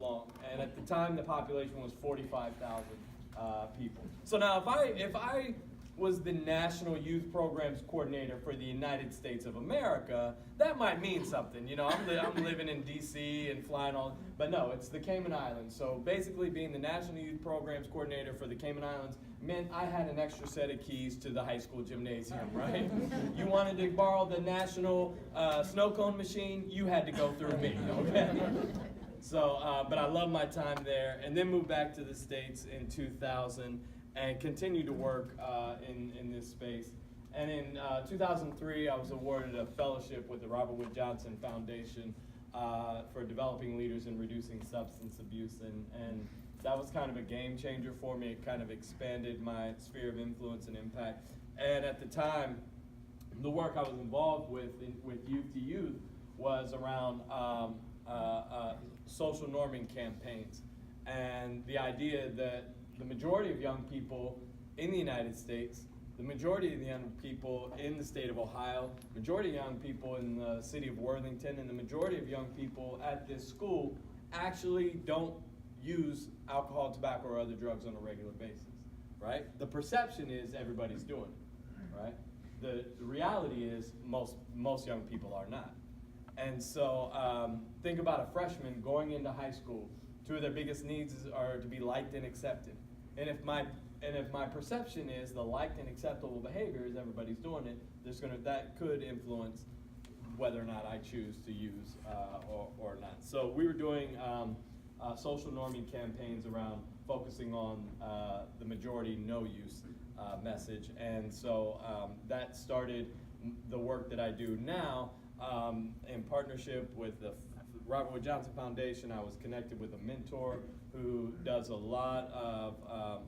long, and at the time the population was 45,000 people. So now if I was the National Youth Programs Coordinator for the United States of America, that might mean something. You know, I'm living in DC and flying all, but no, it's the Cayman Islands. So basically being the National Youth Programs Coordinator for the Cayman Islands meant I had an extra set of keys to the high school gymnasium, right? You wanted to borrow the national snow cone machine, you had to go through me, okay? So, but I love my time there, and then moved back to the States in 2000 and continued to work in this space. And in 2003, I was awarded a fellowship with the Robert Wood Johnson Foundation for developing leaders in reducing substance abuse, and that was kind of a game changer for me. It kind of expanded my sphere of influence and impact. And at the time, the work I was involved with Youth to Youth was around social norming campaigns, and the idea that the majority of young people in the United States, the majority of the young people in the state of Ohio, majority of young people in the city of Worthington, and the majority of young people at this school actually don't use alcohol, tobacco, or other drugs on a regular basis, right? The perception is everybody's doing it, right? The reality is most young people are not. And so think about a freshman going into high school. Two of their biggest needs are to be liked and accepted. And if my perception is the liked and acceptable behavior is everybody's doing it, that could influence whether or not I choose to use or not. So we were doing social norming campaigns around focusing on the majority no use message, and so that started the work that I do now. In partnership with the Robert Wood Johnson Foundation, I was connected with a mentor who does a lot of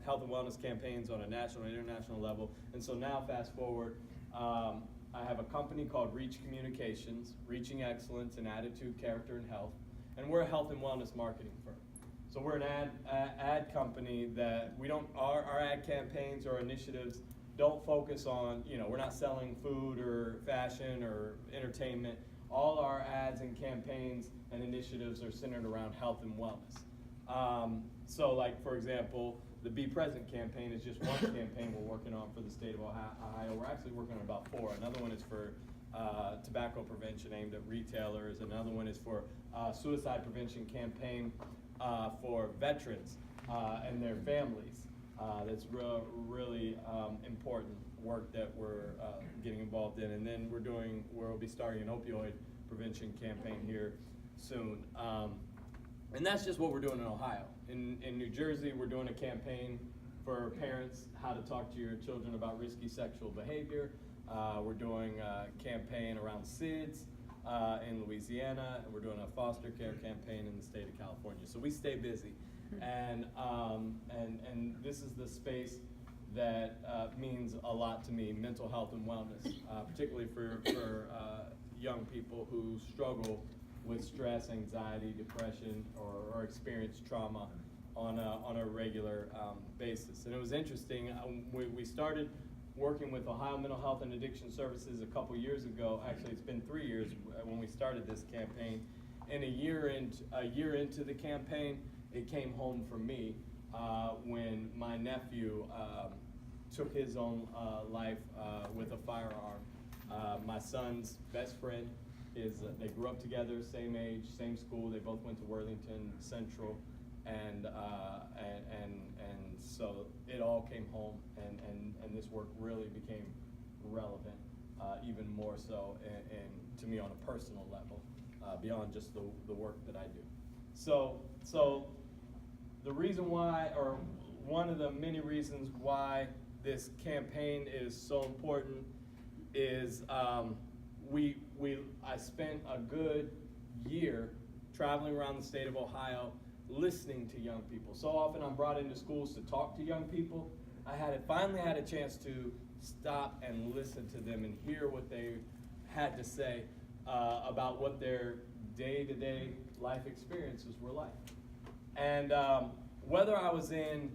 health and wellness campaigns on a national and international level. And so now, fast forward, I have a company called Reach Communications, Reaching Excellence in Attitude, Character, and Health. And we're a health and wellness marketing firm. So we're an ad company that our ad campaigns or initiatives don't focus on, we're not selling food or fashion or entertainment. All our ads and campaigns and initiatives are centered around health and wellness. So like, for example, the Be Present campaign is just one campaign we're working on for the state of Ohio. We're actually working on about 4. Another one is for tobacco prevention aimed at retailers. Another one is for suicide prevention campaign for veterans and their families. That's really important work that we're getting involved in. And then we'll be starting an opioid prevention campaign here soon. And that's just what we're doing in Ohio. In New Jersey, we're doing a campaign for parents, how to talk to your children about risky sexual behavior. We're doing a campaign around SIDS in Louisiana, and we're doing a foster care campaign in the state of California. So we stay busy. And this is the space that means a lot to me, mental health and wellness, particularly for young people who struggle with stress, anxiety, depression, or experience trauma on a regular basis. And it was interesting, we started working with Ohio Mental Health and Addiction Services a couple years ago. Actually, it's been 3 years when we started this campaign. And a year into the campaign, it came home for me when my nephew took his own life with a firearm. My son's best friend they grew up together, same age, same school. They both went to Worthington Central, and so it all came home, and this work really became relevant, even more so, and to me on a personal level, beyond just the work that I do. So the reason why, or one of the many reasons why this campaign is so important is I spent a good year traveling around the state of Ohio listening to young people. So often I'm brought into schools to talk to young people. I finally had a chance to stop and listen to them and hear what they had to say about what their day-to-day life experiences were like. And whether I was in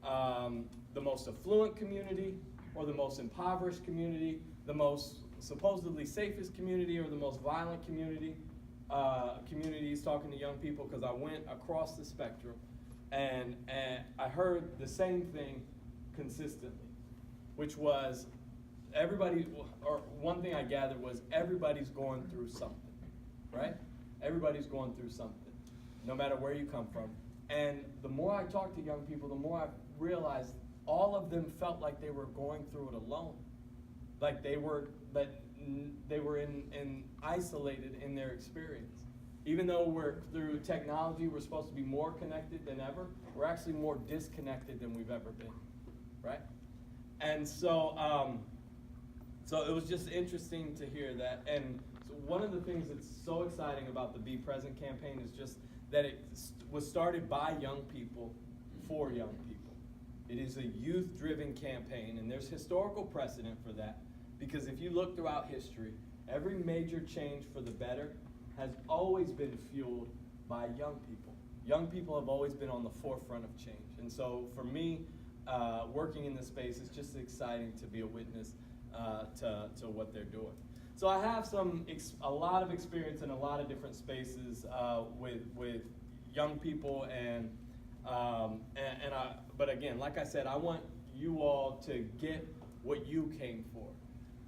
the most affluent community or the most impoverished community, the most supposedly safest community or the most violent community, communities, talking to young people, because I went across the spectrum, and I heard the same thing consistently, which was everybody, or one thing I gathered was everybody's going through something, right? Everybody's going through something, no matter where you come from. And the more I talked to young people, the more I realized all of them felt like they were going through it alone. Like they were in isolated in their experience. Even though we're through technology, we're supposed to be more connected than ever, we're actually more disconnected than we've ever been, right? And so, so it was just interesting to hear that. And so one of the things that's so exciting about the Be Present campaign is just that it was started by young people for young people. It is a youth-driven campaign, and there's historical precedent for that, because if you look throughout history, every major change for the better has always been fueled by young people. Young people have always been on the forefront of change. And so for me, working in this space, it's just exciting to be a witness to what they're doing. So I have a lot of experience in a lot of different spaces with young people, but again, like I said, I want you all to get what you came for.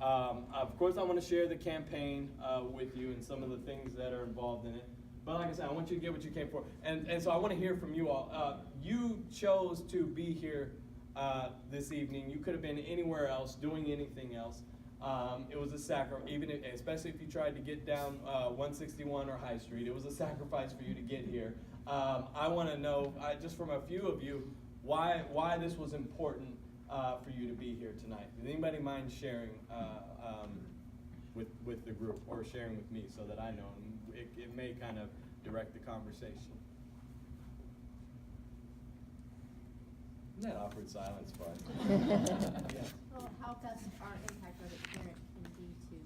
Of course, I want to share the campaign with you and some of the things that are involved in it. But like I said, I want you to get what you came for. And so I want to hear from you all. You chose to be here this evening. You could have been anywhere else, doing anything else. It was a sacrifice, especially if you tried to get down 161 or High Street. It was a sacrifice for you to get here. I want to know, just from a few of you, why this was important for you to be here tonight. Does anybody mind sharing with the group, or sharing with me so that I know? And it may kind of direct the conversation. Isn't that awkward silence fun? Yeah. Well, how best our impact as a parent can be to,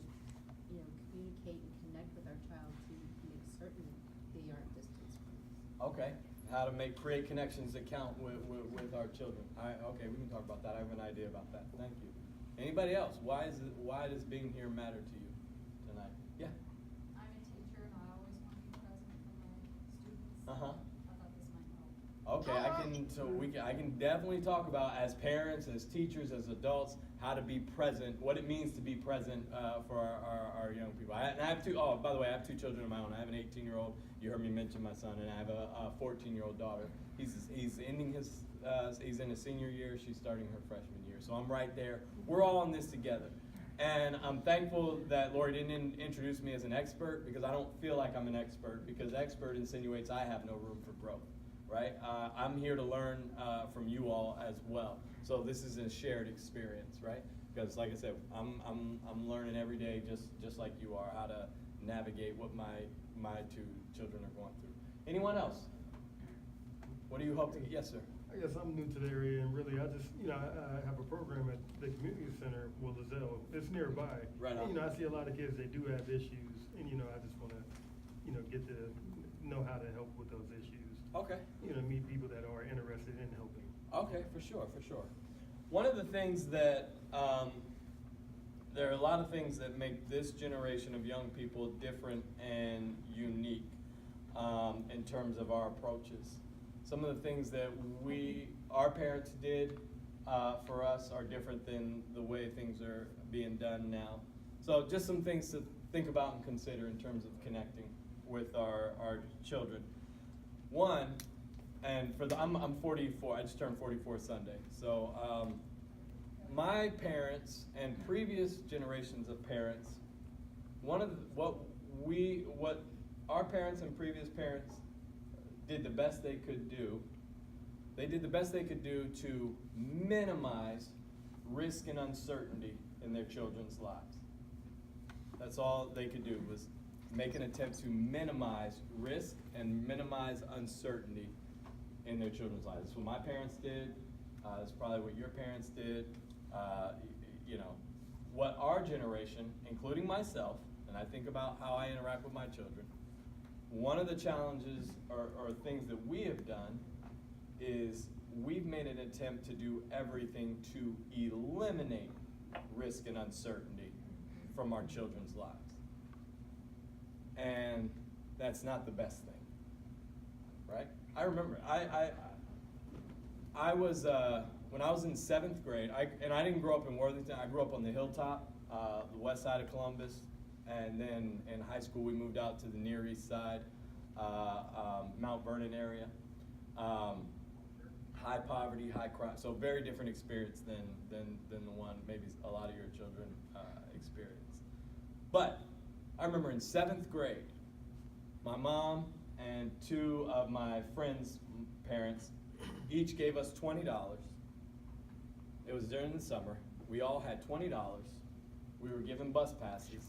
communicate and connect with our child to make certain they aren't distanced from us. Okay. How to create connections that count with our children. Okay, we can talk about that. I have an idea about that. Thank you. Anybody else? Why does being here matter to you tonight? Yeah. I'm a teacher and I always want to be present for my students. Uh-huh. I thought this might help. Okay, I can definitely talk about, as parents, as teachers, as adults, how to be present, what it means to be present for our young people. I have by the way, I have two children of my own. I have an 18-year-old. You heard me mention my son, and I have a 14-year-old daughter. He's ending he's in his senior year. She's starting her freshman year. So I'm right there. We're all in this together. And I'm thankful that Lori didn't introduce me as an expert, because I don't feel like I'm an expert, because expert insinuates I have no room for growth, right? I'm here to learn from you all as well. So this is a shared experience, right? Because like I said, I'm learning every day, just like you are, how to navigate what my two children are going through. Anyone else? What do you hope to get? Yes, sir. I guess I'm new to the area, and really, I have a program at the community center, Lozelle. It's nearby. Right on. And, I see a lot of kids, they do have issues, and, I just want to, get to know how to help with those issues. Okay. Meet people that are interested in helping. Okay, for sure. One of the things that, there are a lot of things that make this generation of young people different and unique in terms of our approaches. Some of the things that our parents did for us are different than the way things are being done now. So just some things to think about and consider in terms of connecting with our children. One, and I'm 44. I just turned 44 Sunday. So my parents and previous generations of parents, what our parents and previous parents did the best they could do. They did the best they could do to minimize risk and uncertainty in their children's lives. That's all they could do, was make an attempt to minimize risk and minimize uncertainty in their children's lives. That's what my parents did. That's probably what your parents did. What our generation, including myself, and I think about how I interact with my children, one of the challenges or things that we have done is we've made an attempt to do everything to eliminate risk and uncertainty from our children's lives. And that's not the best thing, right? I remember, I was, when I was in 7th grade, and I didn't grow up in Worthington, I grew up on the hilltop, the west side of Columbus, and then in high school we moved out to the Near East Side, Mount Vernon area. High poverty, high crime, so very different experience than the one maybe a lot of your children experience. But I remember in 7th grade, my mom and 2 of my friends' parents each gave us $20. It was during the summer. We all had $20. We were given bus passes.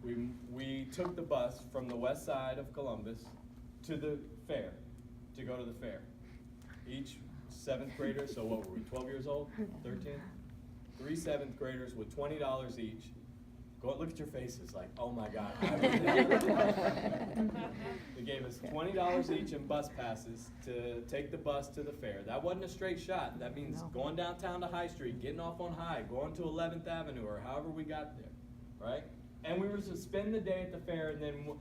We took the bus from the west side of Columbus to the fair, to go to the fair. Each 7th grader, so what were we, 12 years old, 13? 3 7th graders with $20 each. Go look at your faces like, oh my God. They gave us $20 each in bus passes to take the bus to the fair. That wasn't a straight shot. That means going downtown to High Street, getting off on High, going to 11th Avenue, or however we got there, right? And we were to spend the day at the fair, and then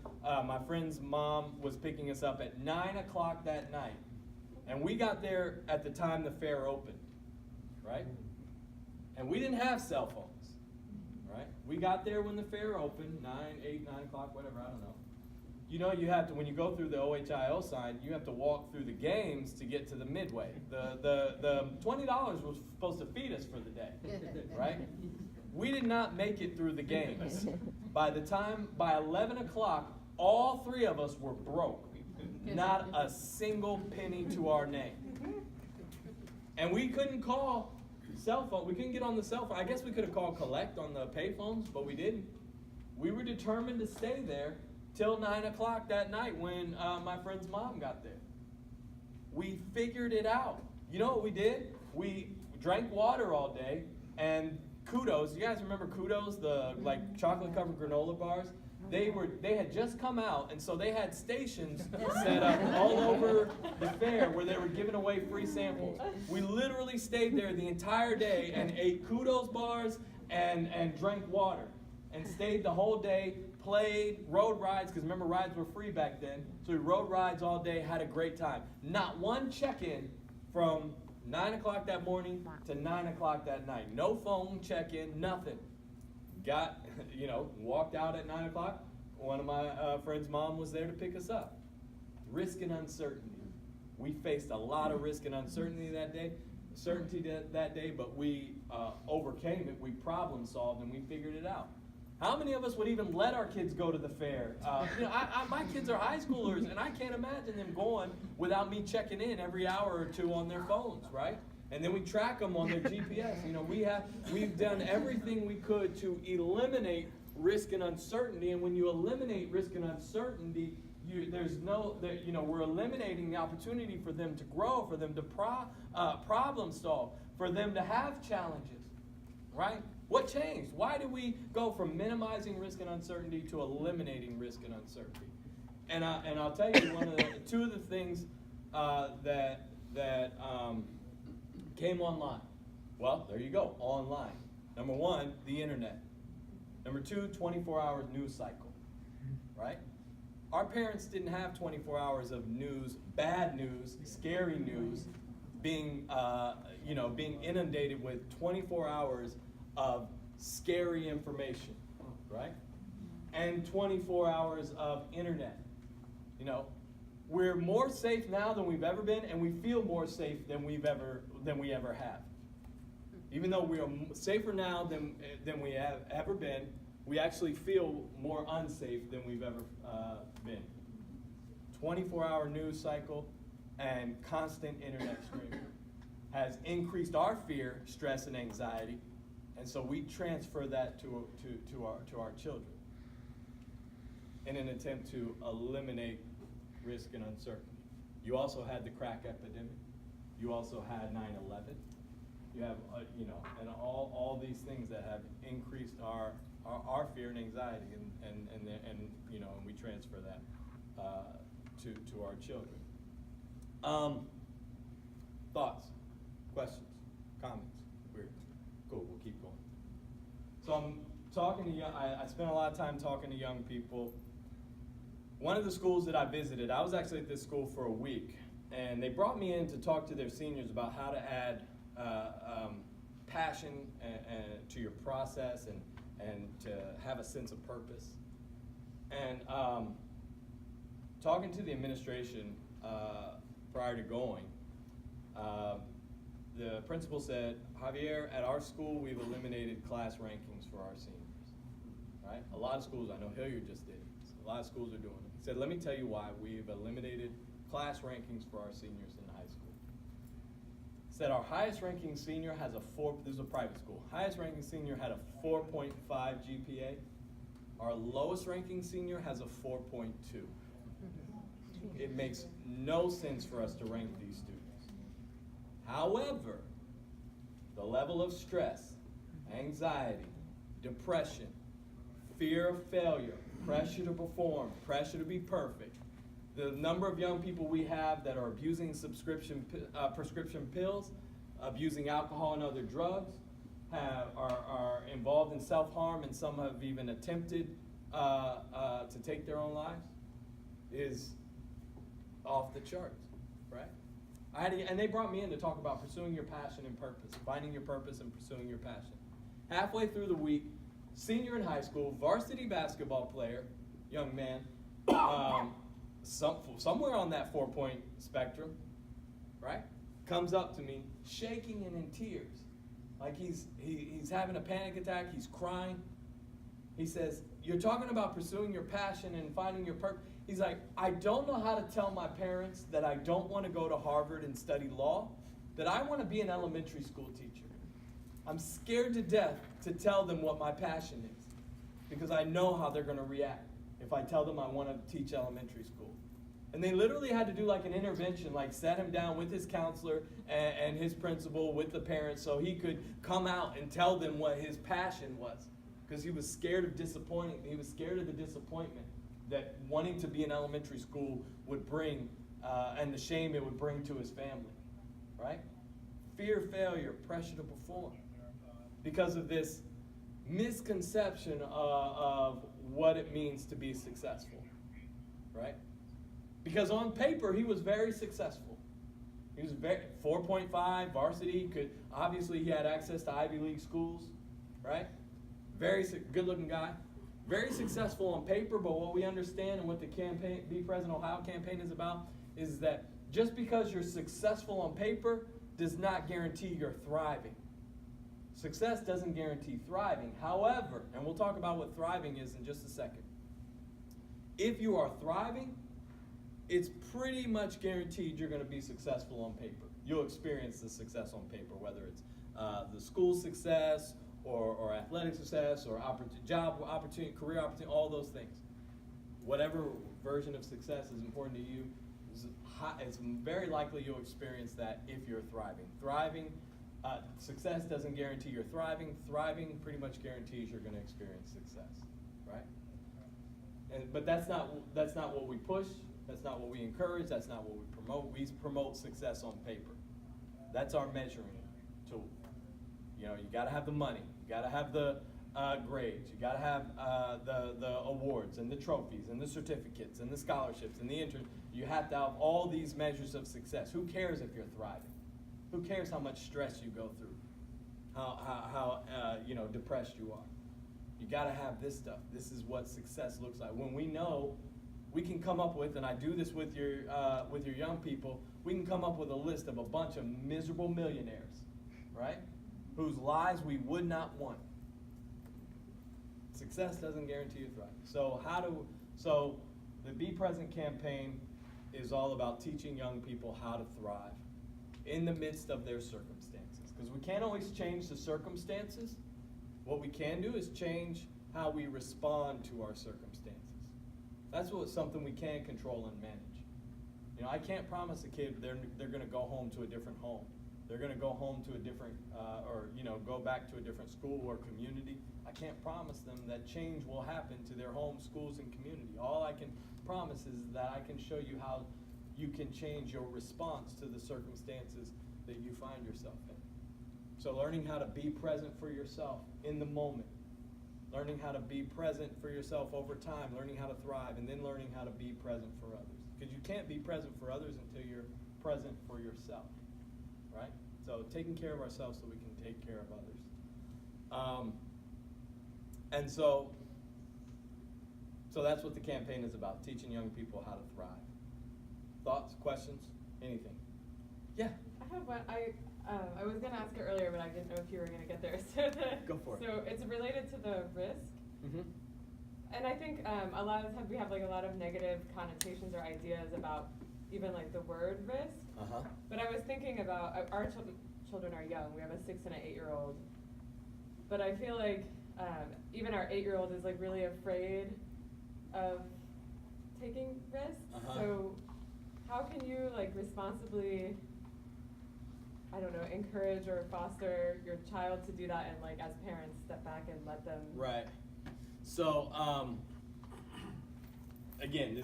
my friend's mom was picking us up at 9 o'clock that night. And we got there at the time the fair opened, right? And we didn't have cell phones, right? We got there when the fair opened, 9 o'clock, whatever, I don't know. You know, you have to, when you go through the OHIO sign, you have to walk through the games to get to the midway. The $20 was supposed to feed us for the day, right? We did not make it through the games. By 11 o'clock, all 3 of us were broke. Not a single penny to our name. And we couldn't call cell phone. We couldn't get on the cell phone. I guess we could have called collect on the pay phones, but we didn't. We were determined to stay there till 9 o'clock that night when my friend's mom got there. We figured it out. You know what we did? We drank water all day, and Kudos, you guys remember Kudos, the like chocolate covered granola bars? They had just come out, and so they had stations set up all over the fair where they were giving away free samples. We literally stayed there the entire day and ate Kudos bars and drank water, and stayed the whole day, played, rode rides, because remember rides were free back then, so we rode rides all day, had a great time. Not one check-in from 9 o'clock that morning to 9 o'clock that night. No phone check-in, nothing. Walked out at 9 o'clock. One of my friend's mom was there to pick us up. Risk and uncertainty. We faced a lot of risk and uncertainty that day, but we overcame it. We problem solved and we figured it out. How many of us would even let our kids go to the fair? My kids are high schoolers, and I can't imagine them going without me checking in every hour or 2 on their phones, right? And then we track them on their GPS. We've done everything we could to eliminate risk and uncertainty. And when you eliminate risk and uncertainty, we're eliminating the opportunity for them to grow, for them to problem solve, for them to have challenges, right? What changed? Why did we go from minimizing risk and uncertainty to eliminating risk and uncertainty? And I'll tell you two of the things that came online. Well, there you go, online. Number 1, the internet. Number 2, 24-hour news cycle, right? Our parents didn't have 24 hours of news, bad news, scary news, being inundated with 24 hours of scary information, right? And 24 hours of internet. We're more safe now than we've ever been, and we feel more safe than we ever have. Even though we are safer now than we have ever been, we actually feel more unsafe than we've ever been. 24-hour news cycle and constant internet streaming has increased our fear, stress, and anxiety, and so we transfer that to our children in an attempt to eliminate risk and uncertainty. You also had the crack epidemic. You also had 9/11. You have, and all these things that have increased our fear and anxiety, and we transfer that to our children. Thoughts, questions, comments? Weird. Cool. We'll keep going. So I'm talking to I spent a lot of time talking to young people. one of the schools that I visited, I was actually at this school for a week, and they brought me in to talk to their seniors about how to add passion to your process and to have a sense of purpose. And talking to the administration prior to going, the principal said, Javier, at our school we've eliminated class rankings for our seniors. Right? A lot of schools, I know Hilliard just did it. A lot of schools are doing it. He said, let me tell you why we've eliminated class rankings for our seniors in high school. He said our highest ranking senior has this is a private school, highest ranking senior had a 4.5 GPA. Our lowest ranking senior has a 4.2. It makes no sense for us to rank these students. However, the level of stress, anxiety, depression, fear of failure, pressure to perform, pressure to be perfect, the number of young people we have that are abusing prescription pills, abusing alcohol and other drugs, are involved in self-harm, and some have even attempted to take their own lives, is off the charts, right? And they brought me in to talk about pursuing your passion and purpose, finding your purpose and pursuing your passion. Halfway through the week, senior in high school, varsity basketball player, young man, somewhere on that 4-point spectrum, right? Comes up to me, shaking and in tears, like he's having a panic attack. He's crying. He says, "You're talking about pursuing your passion and finding your purpose." He's like, "I don't know how to tell my parents that I don't want to go to Harvard and study law, that I want to be an elementary school teacher. I'm scared to death to tell them what my passion is, because I know how they're going to react if I tell them I want to teach elementary school." And they literally had to do like an intervention, like set him down with his counselor and his principal, with the parents, so he could come out and tell them what his passion was, because he was scared of disappointing. He was scared of the disappointment that wanting to be in elementary school would bring, and the shame it would bring to his family, right? Fear, failure, pressure to perform, because of this misconception of what it means to be successful, right? Because on paper, he was very successful. He was 4.5 varsity. Obviously he had access to Ivy League schools, right? Very good-looking guy. Very successful on paper, but what we understand and what the campaign, Be President Ohio campaign is about, is that just because you're successful on paper does not guarantee you're thriving. Success doesn't guarantee thriving. However, and we'll talk about what thriving is in just a second, if you are thriving, it's pretty much guaranteed you're going to be successful on paper. You'll experience the success on paper, whether it's the school success or athletic success or job opportunity, career opportunity, all those things. Whatever version of success is important to you, it's very likely you'll experience that if you're thriving. Success doesn't guarantee you're thriving. Thriving pretty much guarantees you're going to experience success, right? But that's not what we push. That's not what we encourage. That's not what we promote. We promote success on paper. That's our measuring tool. You know, you got to have the money. You got to have the grades. You got to have the awards and the trophies and the certificates and the scholarships and the interest. You have to have all these measures of success. Who cares if you're thriving? Who cares how much stress you go through? How depressed you are? You got to have this stuff. This is what success looks like. When we know, we can come up with, and I do this with your young people, we can come up with a list of a bunch of miserable millionaires, right? Whose lives we would not want. Success doesn't guarantee you thriving. So the Be Present campaign is all about teaching young people how to thrive in the midst of their circumstances. Because we can't always change the circumstances. What we can do is change how we respond to our circumstances. That's something we can control and manage. You know, I can't promise a kid they're going to go home to a different home. They're going to go home to a different, go back to a different school or community. I can't promise them that change will happen to their home, schools, and community. All I can promise is that I can show you how you can change your response to the circumstances that you find yourself in. So learning how to be present for yourself in the moment, learning how to be present for yourself over time, learning how to thrive, and then learning how to be present for others. Because you can't be present for others until you're present for yourself, right? So taking care of ourselves so we can take care of others. And so that's what the campaign is about, teaching young people how to thrive. Thoughts, questions, anything? Yeah? I have one. I was going to ask it earlier, but I didn't know if you were going to get there. Go for it. So it's related to the risk. Mm-hmm. And I think a lot of times we have like a lot of negative connotations or ideas about even like the word risk. Uh-huh. But I was thinking about our children are young. We have a 6 and an 8-year-old. But I feel like even our 8-year-old is like really afraid of taking risks. Uh-huh. So how can you like responsibly, I don't know, encourage or foster your child to do that, and like as parents step back and let them? Right. So, again,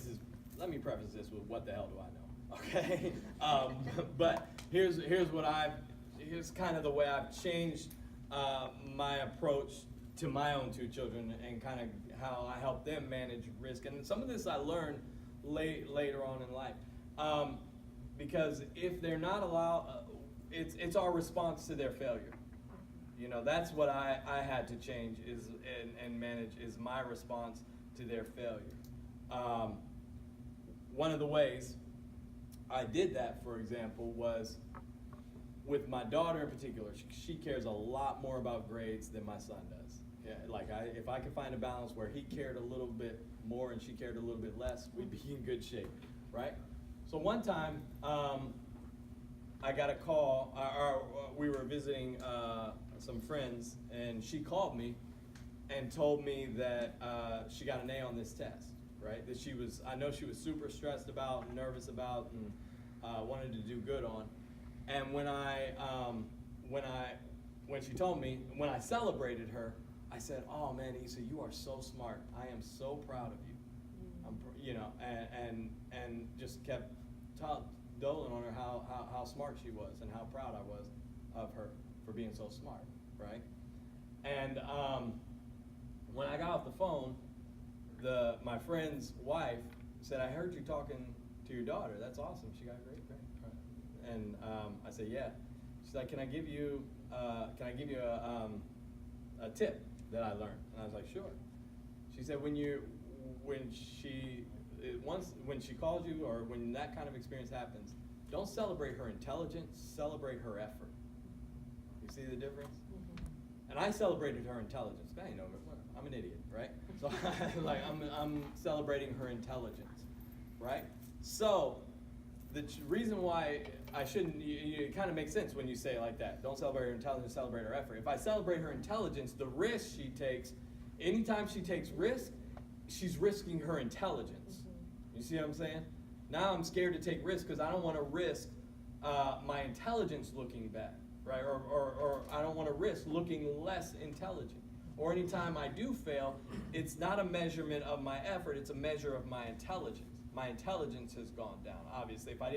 let me preface this with what the hell do I know, okay? But here's kind of the way I've changed my approach to my own 2 children and kind of how I help them manage risk. And some of this I learned later on in life. Because if they're not allowed, it's our response to their failure. You know, that's what I had to change and manage is my response to their failure. One of the ways I did that, for example, was with my daughter in particular. She cares a lot more about grades than my son does. Yeah, like if I could find a balance where he cared a little bit more and she cared a little bit less, we'd be in good shape, right? So one time, I got a call, we were visiting some friends, and she called me and told me that she got an A on this test, right? That I know she was super stressed about, and nervous about, and wanted to do good on. And when she told me, when I celebrated her, I said, "Oh man, Issa, you are so smart. I am so proud of you." And just kept doling on her how smart she was and how proud I was of her for being so smart, right? And when I got off the phone, my friend's wife said, "I heard you talking to your daughter. That's awesome. She got a great grade." And I said, "Yeah." She's like, "Can I give you a tip that I learned?" And I was like, "Sure." She said, when she calls you or when that kind of experience happens, don't celebrate her intelligence, celebrate her effort. You see the difference? Mm-hmm. And I celebrated her intelligence. I know, I'm an idiot, right? So I'm celebrating her intelligence, right? So the reason why I shouldn't, it kind of makes sense when you say it like that. Don't celebrate her intelligence, celebrate her effort. If I celebrate her intelligence, the risk she takes, anytime she takes risk, she's risking her intelligence. You see what I'm saying? Now I'm scared to take risks because I don't want to risk my intelligence looking bad, right? Or I don't want to risk looking less intelligent. Or anytime I do fail, it's not a measurement of my effort, it's a measure of my intelligence. My intelligence has gone down. Obviously, if I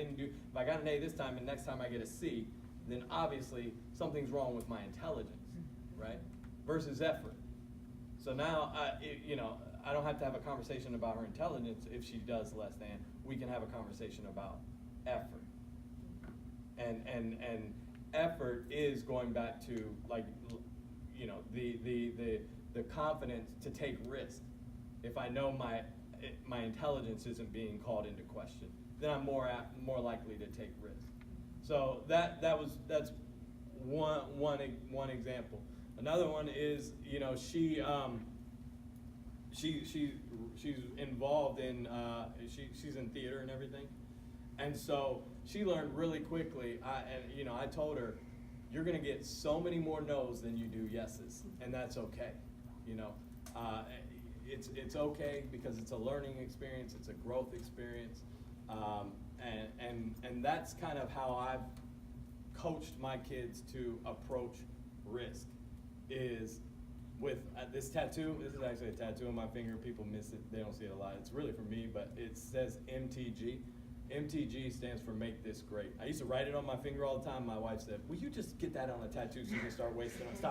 got an A this time and next time I get a C, then obviously something's wrong with my intelligence, right? Versus effort. So now, I don't have to have a conversation about her intelligence if she does less than. We can have a conversation about effort. And effort is going back to the confidence to take risk. If I know my intelligence isn't being called into question, then I'm more likely to take risk. So that's one example. Another one is she's involved in she's in theater and everything, and so she learned really quickly. I told her, you're gonna get so many more no's than you do yeses, and that's okay. It's okay because it's a learning experience, it's a growth experience, and that's kind of how I've coached my kids to approach risk. Is with this tattoo. This is actually a tattoo on my finger. People miss it. They don't see it a lot. It's really for me, but it says MTG. MTG stands for Make This Great. I used to write it on my finger all the time. My wife said, "Will you just get that on a tattoo so you can stop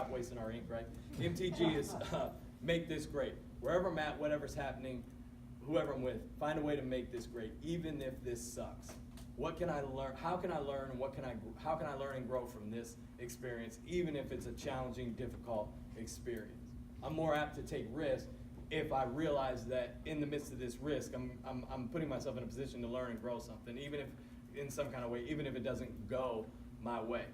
wasting our ink, right?" MTG is make this great. Wherever I'm at, whatever's happening, whoever I'm with, find a way to make this great, even if this sucks. What can I learn? How can I learn? And how can I learn and grow from this experience, even if it's a challenging, difficult experience? I'm more apt to take risks if I realize that in the midst of this risk, I'm putting myself in a position to learn and grow something, even if in some kind of way, even if it doesn't go my way.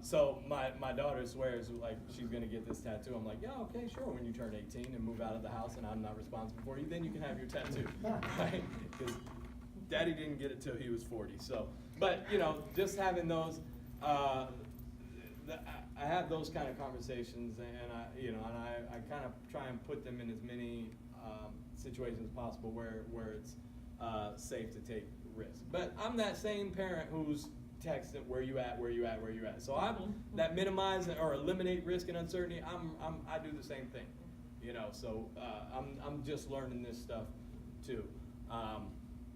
So my daughter swears like she's gonna get this tattoo. I'm like, yeah, okay, sure. When you turn 18 and move out of the house and I'm not responsible for you, then you can have your tattoo, right? Because Daddy didn't get it till he was 40. So, but you know, just having those, I have those kind of conversations, and I kind of try and put them in as many situations as possible where it's safe to take risks. But I'm that same parent who's texting, where you at? So I'm that minimize or eliminate risk and uncertainty. I do the same thing, you know. So I'm just learning this stuff too.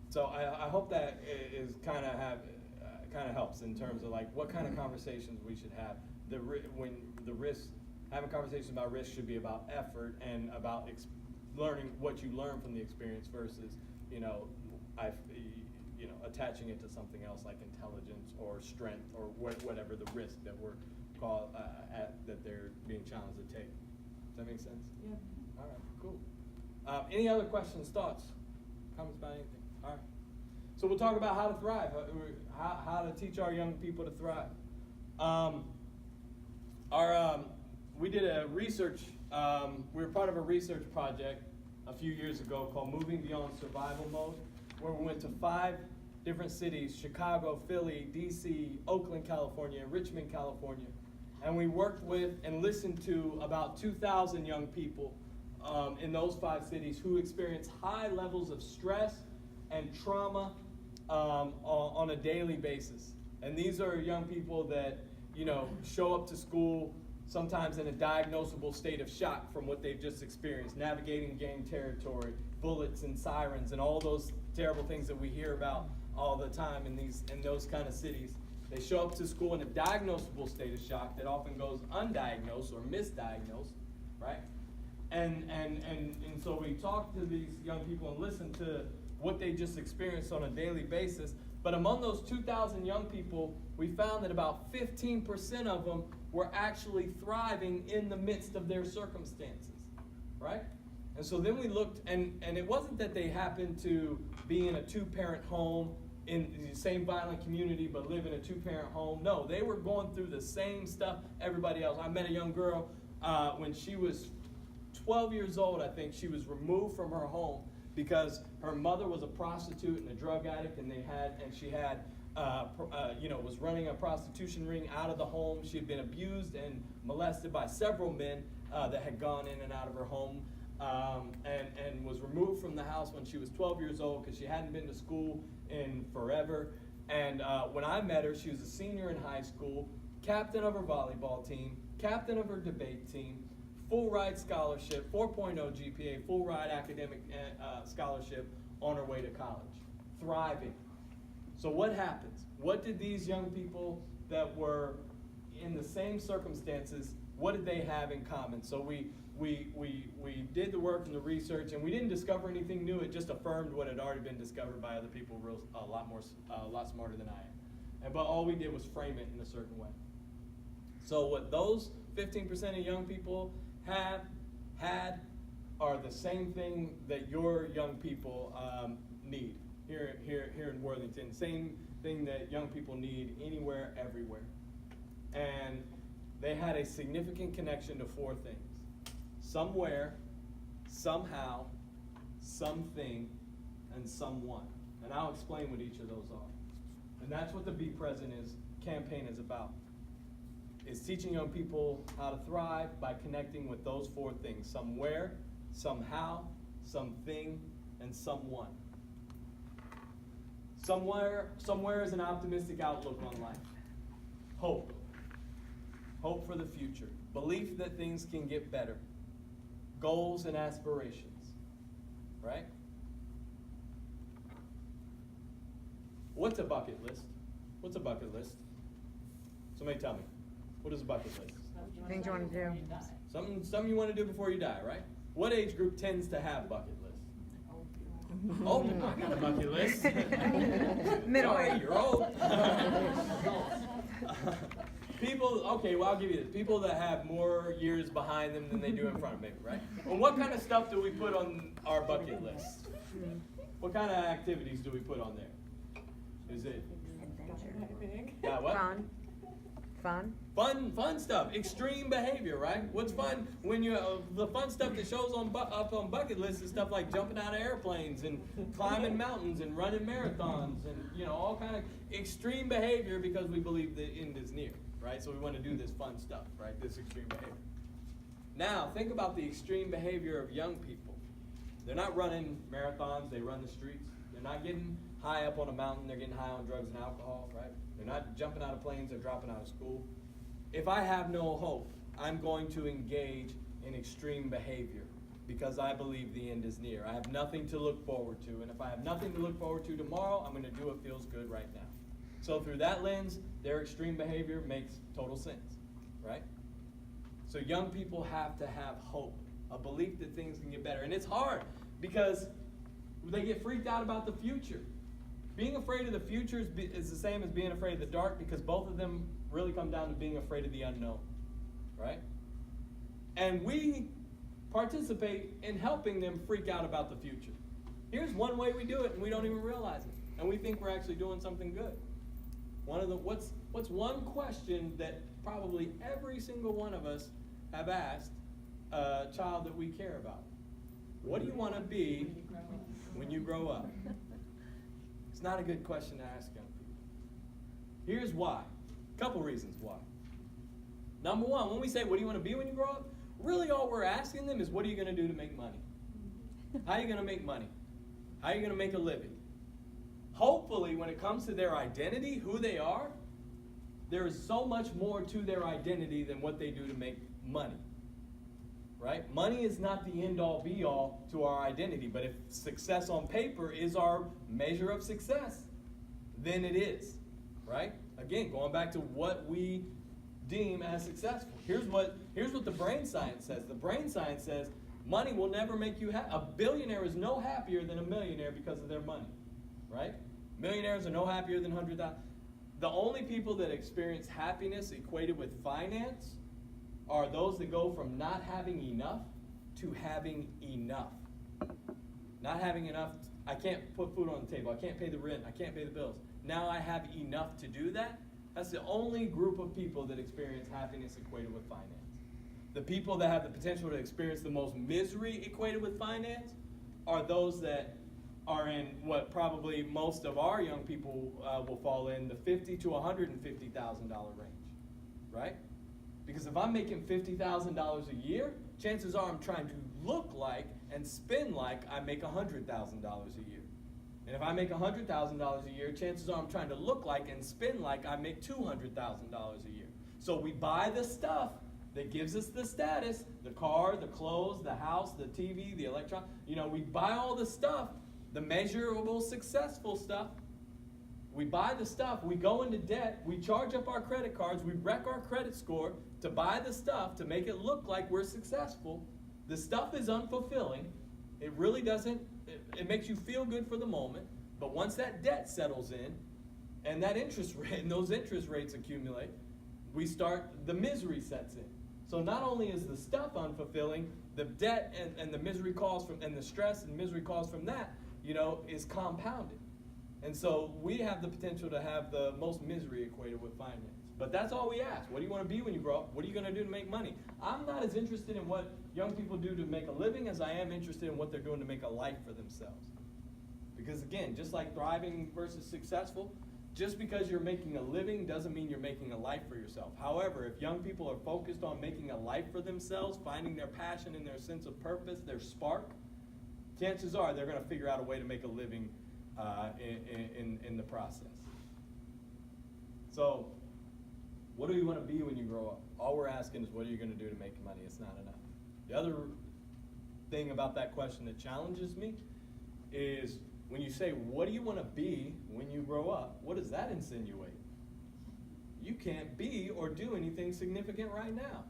So I hope that is kind of helps in terms of like what kind of conversations we should have. Having conversations about risk should be about effort and about learning what you learn from the experience versus attaching it to something else like intelligence or strength or whatever the risk that we're that they're being challenged to take. Does that make sense? Yeah. All right, cool. Any other questions, thoughts, comments about anything? All right. So we'll talk about how to thrive, how to teach our young people to thrive. We did a research, we were part of a research project a few years ago called Moving Beyond Survival Mode, where we went to 5 different cities, Chicago, Philly, DC, Oakland, California, Richmond, California. And we worked with and listened to about 2,000 young people in those 5 cities who experienced high levels of stress and trauma on a daily basis. And these are young people that, show up to school sometimes in a diagnosable state of shock from what they've just experienced, navigating gang territory, bullets and sirens, and all those terrible things that we hear about all the time in those kind of cities. They show up to school in a diagnosable state of shock that often goes undiagnosed or misdiagnosed, right? And so we talk to these young people and listen to what they just experienced on a daily basis. But among those 2,000 young people, we found that about 15% of them were actually thriving in the midst of their circumstances, right? And so then we looked, and it wasn't that they happened to be in a 2-parent home in the same violent community but live in a 2-parent home. No, they were going through the same stuff everybody else. I met a young girl when she was 12 years old, I think. She was removed from her home because her mother was a prostitute and a drug addict, and she was running a prostitution ring out of the home. She had been abused and molested by several men that had gone in and out of her home, and was removed from the house when she was 12 years old because she hadn't been to school in forever. And when I met her, she was a senior in high school, captain of her volleyball team, captain of her debate team, full ride scholarship, 4.0 GPA, full ride academic scholarship on her way to college, thriving. So what happens? What did these young people that were in the same circumstances, what did they have in common? So we did the work and the research, and we didn't discover anything new. It just affirmed what had already been discovered by other people a lot smarter than I am. But all we did was frame it in a certain way. So what those 15% of young people had are the same thing that your young people need here in Worthington. Same thing that young people need anywhere, everywhere. And they had a significant connection to 4 things: somewhere, somehow, something, and someone. And I'll explain what each of those are. And that's what the Be Present campaign is about. It's teaching young people how to thrive by connecting with those 4 things: somewhere, somehow, something, and someone. Somewhere is an optimistic outlook on life. Hope for the future. Belief that things can get better. Goals and aspirations, right? What's a bucket list? Somebody tell me. What is a bucket list? Things you want to do. Something you want to do before you die, right? What age group tends to have bucket lists? Oh, I got a bucket list. Middle Sorry, age. you're old. People, okay, well, I'll give you this. People that have more years behind them than they do in front of them, right? Well, what kind of stuff do we put on our bucket list? What kind of activities do we put on there? Is it? Yeah, what? Fun. Fun stuff. Extreme behavior, right? What's fun when you the fun stuff that shows up on bucket lists is stuff like jumping out of airplanes and climbing mountains and running marathons and all kind of extreme behavior because we believe the end is near, right? So we want to do this fun stuff, right? This extreme behavior. Now think about the extreme behavior of young people. They're not running marathons. They run the streets. They're not getting high up on a mountain. They're getting high on drugs and alcohol, right? They're not jumping out of planes or dropping out of school. If I have no hope, I'm going to engage in extreme behavior because I believe the end is near. I have nothing to look forward to. And if I have nothing to look forward to tomorrow, I'm going to do what feels good right now. So through that lens, their extreme behavior makes total sense, right? So young people have to have hope, a belief that things can get better. And it's hard because they get freaked out about the future. Being afraid of the future is the same as being afraid of the dark because both of them really come down to being afraid of the unknown, right? And we participate in helping them freak out about the future. Here's one way we do it and we don't even realize it. And we think we're actually doing something good. What's one question that probably every single one of us have asked a child that we care about? What do you want to be when you grow up? It's not a good question to ask young people. Here's why. A couple reasons why. Number one, when we say, what do you want to be when you grow up? Really all we're asking them is, what are you going to do to make money? How are you going to make money? How are you going to make a living? Hopefully, when it comes to their identity, who they are, there is so much more to their identity than what they do to make money. Right? Money is not the end-all, be-all to our identity, but if success on paper is our measure of success, then it is. Right? Again, going back to what we deem as successful. Here's what the brain science says. The brain science says money will never make you happy. A billionaire is no happier than a millionaire because of their money. Right? Millionaires are no happier than 100,000. The only people that experience happiness equated with finance are those that go from not having enough to having enough. Not having enough, I can't put food on the table, I can't pay the rent, I can't pay the bills. Now I have enough to do that. That's the only group of people that experience happiness equated with finance. The people that have the potential to experience the most misery equated with finance are those that are in what probably most of our young people will fall in, the $50,000 to $150,000 range, right? Because if I'm making $50,000 a year, chances are I'm trying to look like and spend like I make $100,000 a year. And if I make $100,000 a year, chances are I'm trying to look like and spend like I make $200,000 a year. So we buy the stuff that gives us the status, the car, the clothes, the house, the TV, the electron. We buy all the stuff, the measurable, successful stuff. We buy the stuff, we go into debt, we charge up our credit cards, we wreck our credit score to buy the stuff to make it look like we're successful. The stuff is unfulfilling. It really doesn't, it makes you feel good for the moment, but once that debt settles in and that interest rate and those interest rates accumulate, the misery sets in. So not only is the stuff unfulfilling, the debt and the misery caused from, and the stress and misery caused from that, is compounded. And so we have the potential to have the most misery equated with finance. But that's all we ask. What do you want to be when you grow up? What are you going to do to make money? I'm not as interested in what young people do to make a living as I am interested in what they're doing to make a life for themselves. Because again, just like thriving versus successful, just because you're making a living doesn't mean you're making a life for yourself. However, if young people are focused on making a life for themselves, finding their passion and their sense of purpose, their spark, chances are they're going to figure out a way to make a living in the process. So, what do you want to be when you grow up? All we're asking is, what are you going to do to make money? It's not enough. The other thing about that question that challenges me is when you say, what do you want to be when you grow up? What does that insinuate? you can't be or do anything significant right now.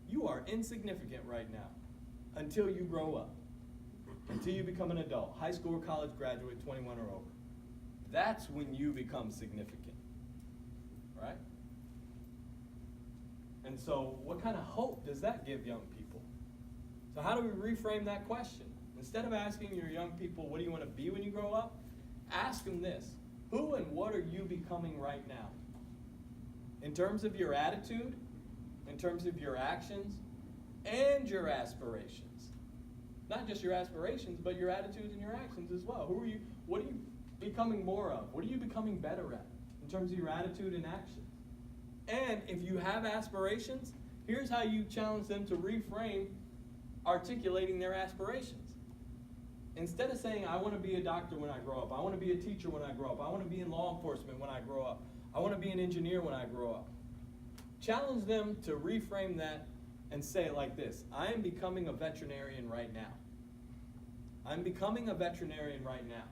You are insignificant right now until you grow up, until you become an adult, high school or college graduate, 21 or over. That's when you become significant, right? And so what kind of hope does that give young people? So how do we reframe that question? Instead of asking your young people, what do you want to be when you grow up? Ask them this: who and what are you becoming right now? In terms of your attitude, in terms of your actions, and your aspirations. Not just your aspirations, but your attitudes and your actions as well. Who are you? What are you becoming more of? What are you becoming better at in terms of your attitude and actions? And if you have aspirations, here's how you challenge them to reframe articulating their aspirations. Instead of saying, I want to be a doctor when I grow up, I want to be a teacher when I grow up, I want to be in law enforcement when I grow up, I want to be an engineer when I grow up. Challenge them to reframe that and say it like this: I am becoming a veterinarian right now. I'm becoming a veterinarian right now.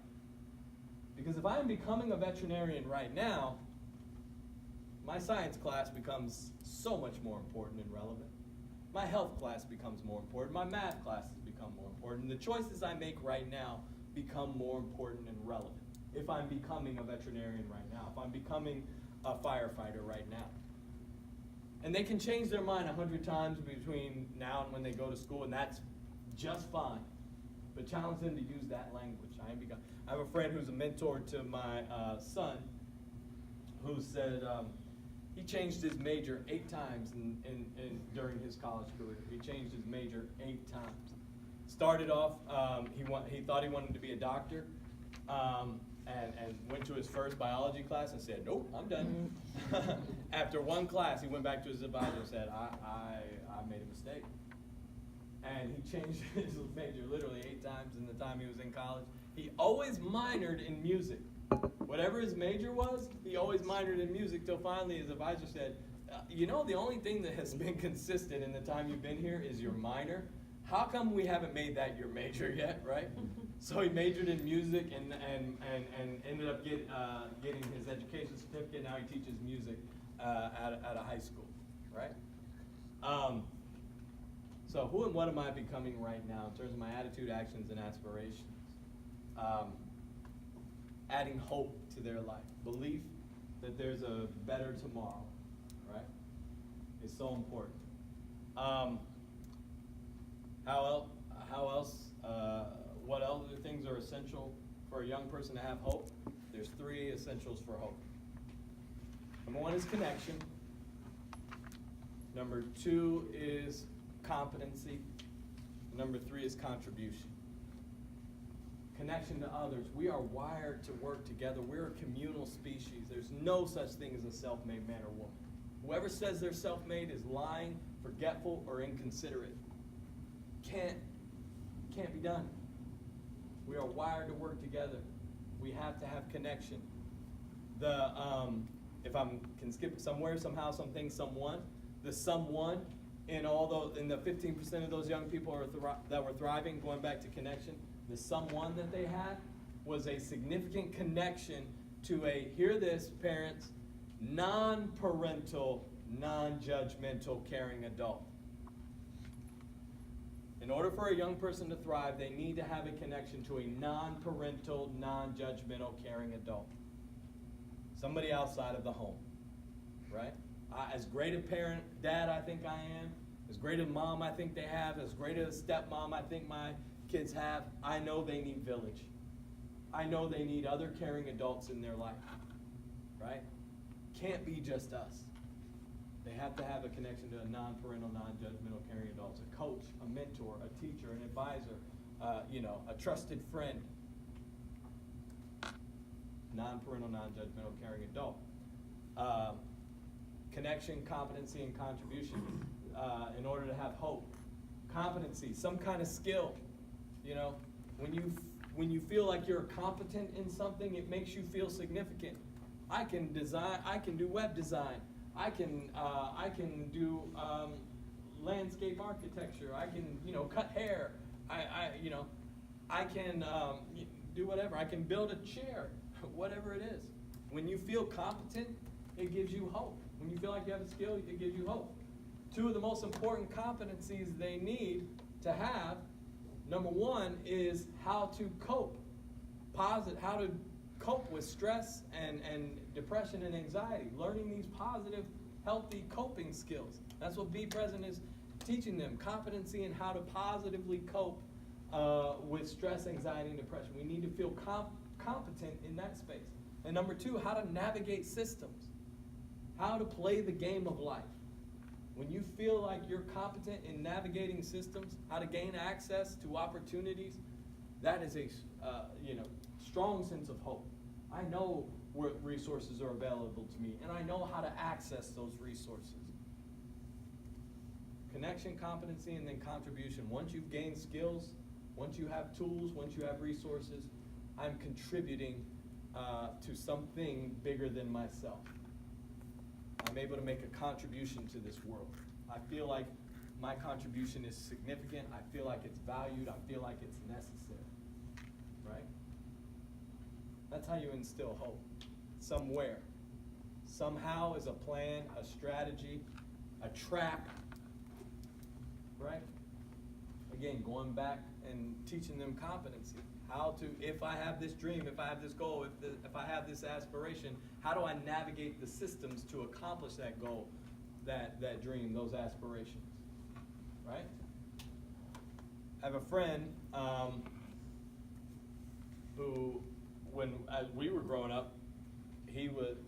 Because if I'm becoming a veterinarian right now, my science class becomes so much more important and relevant. My health class becomes more important. My math classes become more important. The choices I make right now become more important and relevant if I'm becoming a veterinarian right now, if I'm becoming a firefighter right now. And they can change their mind 100 times between now and when they go to school, and that's just fine. But challenge them to use that language. I have a friend who's a mentor to my son who said he changed his major 8 times during his college career. He changed his major 8 times. Started off, he thought he wanted to be a doctor, and went to his first biology class and said, nope, I'm done. After one class, he went back to his advisor and said, I made a mistake. And he changed his major literally 8 times in the time he was in college. He always minored in music. Whatever his major was, he always minored in music till finally his advisor said, you know, the only thing that has been consistent in the time you've been here is your minor. How come we haven't made that your major yet, right? So he majored in music and ended up getting his education certificate. Now he teaches music at a high school, right? So who and what am I becoming right now in terms of my attitude, actions, and aspirations? Adding hope to their life, belief that there's a better tomorrow, right? It's so important. What other things are essential for a young person to have hope? There's 3 essentials for hope. Number 1 is connection. Number 2 is competency. Number 3 is contribution. Connection to others. We are wired to work together. We're a communal species. There's no such thing as a self-made man or woman. Whoever says they're self-made is lying, forgetful, or inconsiderate. Can't be done. We are wired to work together. We have to have connection. If I can skip somewhere, somehow, something, someone, the someone in the 15% of those young people that were thriving, going back to connection, the someone that they had was a significant connection to hear this, parents, non-parental, non-judgmental, caring adult. In order for a young person to thrive, they need to have a connection to a non-parental, non-judgmental, caring adult. Somebody outside of the home, right? As great a parent, dad I think I am, as great a mom I think they have, as great a stepmom I think my kids have, I know they need village. I know they need other caring adults in their life, right? Can't be just us. They have to have a connection to a non-parental, non-judgmental caring adults, a coach, a mentor, a teacher, an advisor, a trusted friend. Non-parental, non-judgmental caring adult. Connection, competency, and contribution in order to have hope. Competency, some kind of skill. When you feel like you're competent in something, it makes you feel significant. I can do web design. I can do landscape architecture. I can cut hair. I can do whatever. I can build a chair, whatever it is. When you feel competent it gives you hope. When you feel like you have a skill, it gives you hope. Two of the most important competencies they need to have, number one is how to cope. How to cope with stress and depression and anxiety. Learning these positive, healthy coping skills. That's what Be Present is teaching them. Competency in how to positively cope with stress, anxiety, and depression. We need to feel competent in that space. And number two, how to navigate systems. How to play the game of life. When you feel like you're competent in navigating systems, how to gain access to opportunities, that is a strong sense of hope. I know what resources are available to me, and I know how to access those resources. Connection, competency, and then contribution. Once you've gained skills, once you have tools, once you have resources, I'm contributing to something bigger than myself. I'm able to make a contribution to this world. I feel like my contribution is significant. I feel like it's valued. I feel like it's necessary. Right? That's how you instill hope. Somewhere. Somehow is a plan, a strategy, a track. Right? Again, going back and teaching them competency. How to, if I have this dream, if I have this goal, if I have this aspiration, how do I navigate the systems to accomplish that goal, that dream, those aspirations, right? I have a friend who, when as we were growing up, he would,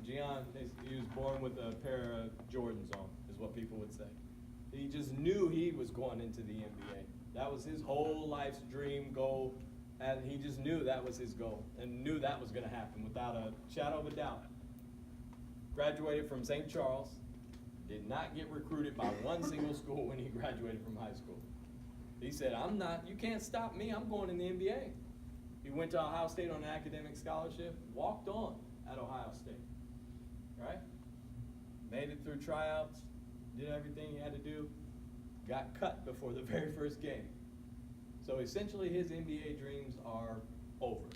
Gian, he was born with a pair of Jordans on, is what people would say. He just knew he was going into the NBA. That was his whole life's dream, goal. And he just knew that was his goal and knew that was going to happen without a shadow of a doubt. Graduated from St. Charles, did not get recruited by one single school when he graduated from high school. He said, you can't stop me, I'm going in the NBA. He went to Ohio State on an academic scholarship, walked on at Ohio State, right? Made it through tryouts, did everything he had to do, got cut before the very first game. So essentially his NBA dreams are over,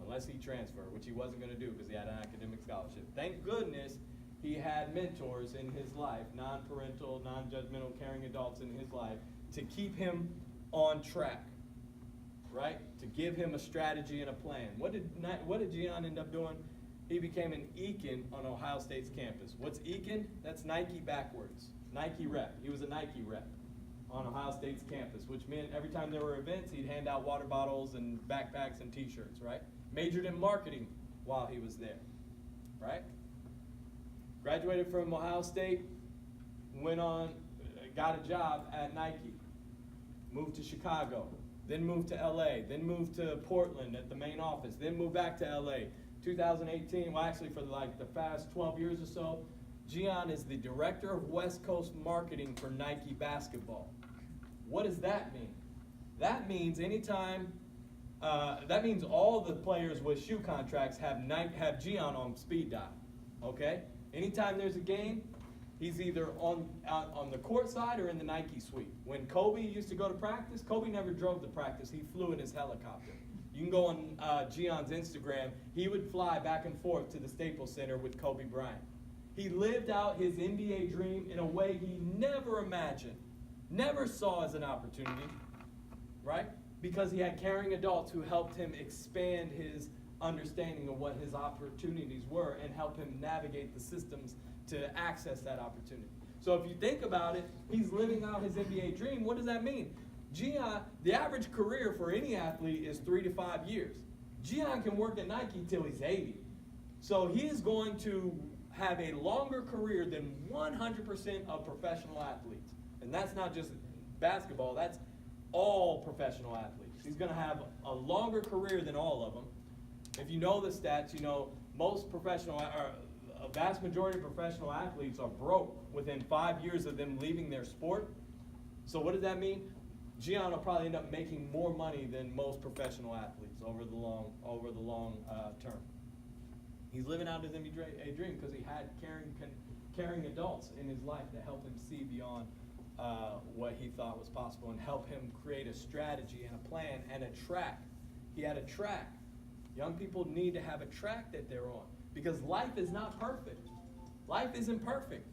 unless he transferred, which he wasn't going to do because he had an academic scholarship. Thank goodness he had mentors in his life, non-parental, non-judgmental, caring adults in his life, to keep him on track, right? To give him a strategy and a plan. What did Gian end up doing? He became an Eakin on Ohio State's campus. What's Eakin? That's Nike backwards. Nike rep. He was a Nike rep on Ohio State's campus, which meant every time there were events, he'd hand out water bottles and backpacks and t-shirts, right? Majored in marketing while he was there, right? Graduated from Ohio State, went on, got a job at Nike, moved to Chicago, then moved to LA, then moved to Portland at the main office, then moved back to LA. 2018, well actually for like the past 12 years or so, Gian is the director of West Coast marketing for Nike basketball. What does that mean? That means that means all the players with shoe contracts have Gian on speed dial, okay? Anytime there's a game, he's either on the court side or in the Nike suite. When Kobe used to go to practice, Kobe never drove to practice, he flew in his helicopter. You can go on Gian's Instagram, he would fly back and forth to the Staples Center with Kobe Bryant. He lived out his NBA dream in a way he never imagined, never saw as an opportunity, right? Because he had caring adults who helped him expand his understanding of what his opportunities were and help him navigate the systems to access that opportunity. So if you think about it, he's living out his NBA dream. What does that mean? Gian, the average career for any athlete is 3 to 5 years. Gian can work at Nike till he's 80. So he is going to have a longer career than 100% of professional athletes. And that's not just basketball, that's all professional athletes. He's going to have a longer career than all of them. If you know the stats, you know most a vast majority of professional athletes are broke within 5 years of them leaving their sport. So what does that mean? Gian will probably end up making more money than most professional athletes over the long term. He's living out his NBA dream because he had caring adults in his life that helped him see beyond what he thought was possible and help him create a strategy and a plan and a track. He had a track Young people need to have a track that they're on because life is not perfect. Life isn't perfect.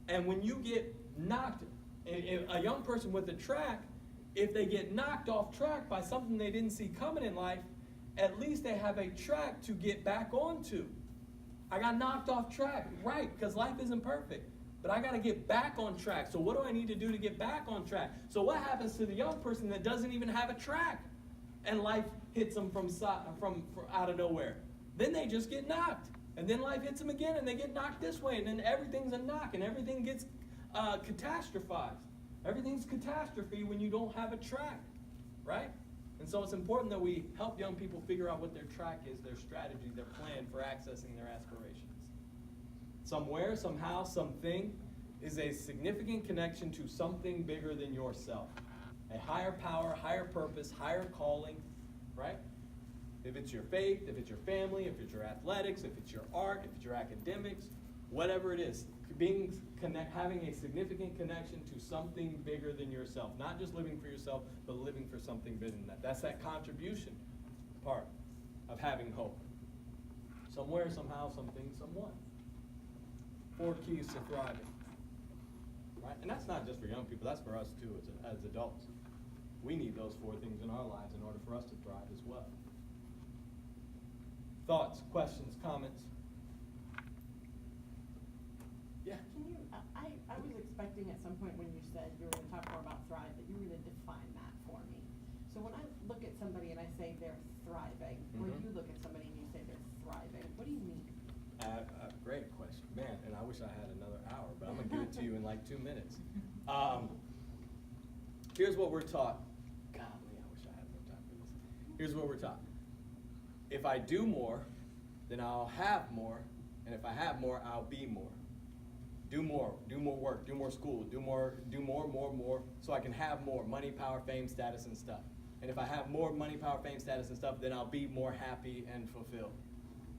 And when you get knocked, a young person with a track, if they get knocked off track by something they didn't see coming in life, at least they have a track to get back onto. I got knocked off track, right, because life isn't perfect. But I got to get back on track. So what do I need to do to get back on track? So what happens to the young person that doesn't even have a track and life hits them from out of nowhere? Then they just get knocked. And then life hits them again and they get knocked this way. And then everything's a knock and everything gets catastrophized. Everything's catastrophe when you don't have a track, right? And so it's important that we help young people figure out what their track is, their strategy, their plan for accessing their aspirations. Somewhere, somehow, something is a significant connection to something bigger than yourself. A higher power, higher purpose, higher calling, right? If it's your faith, if it's your family, if it's your athletics, if it's your art, if it's your academics, whatever it is, having a significant connection to something bigger than yourself. Not just living for yourself, but living for something bigger than that. That's that contribution part of having hope. Somewhere, somehow, something, someone. 4 keys to thriving. Right? And that's not just for young people, that's for us too as adults. We need those 4 things in our lives in order for us to thrive as well. Thoughts, questions, comments? Yeah. Can you, I was expecting at some point when you said you were going to talk more about thrive, that you were going to define that for me. So when I look at somebody and I say they're thriving, or you look at somebody and you say they're thriving, what do you mean? Great question. Man, and I wish I had another hour, but I'm going to give it to you in like 2 minutes. Here's what we're taught. Golly, I wish I had more time for this. Here's what we're taught. If I do more, then I'll have more, and if I have more, I'll be more. Do more work, do more school, do more, so I can have more money, power, fame, status, and stuff. And if I have more money, power, fame, status, and stuff, then I'll be more happy and fulfilled.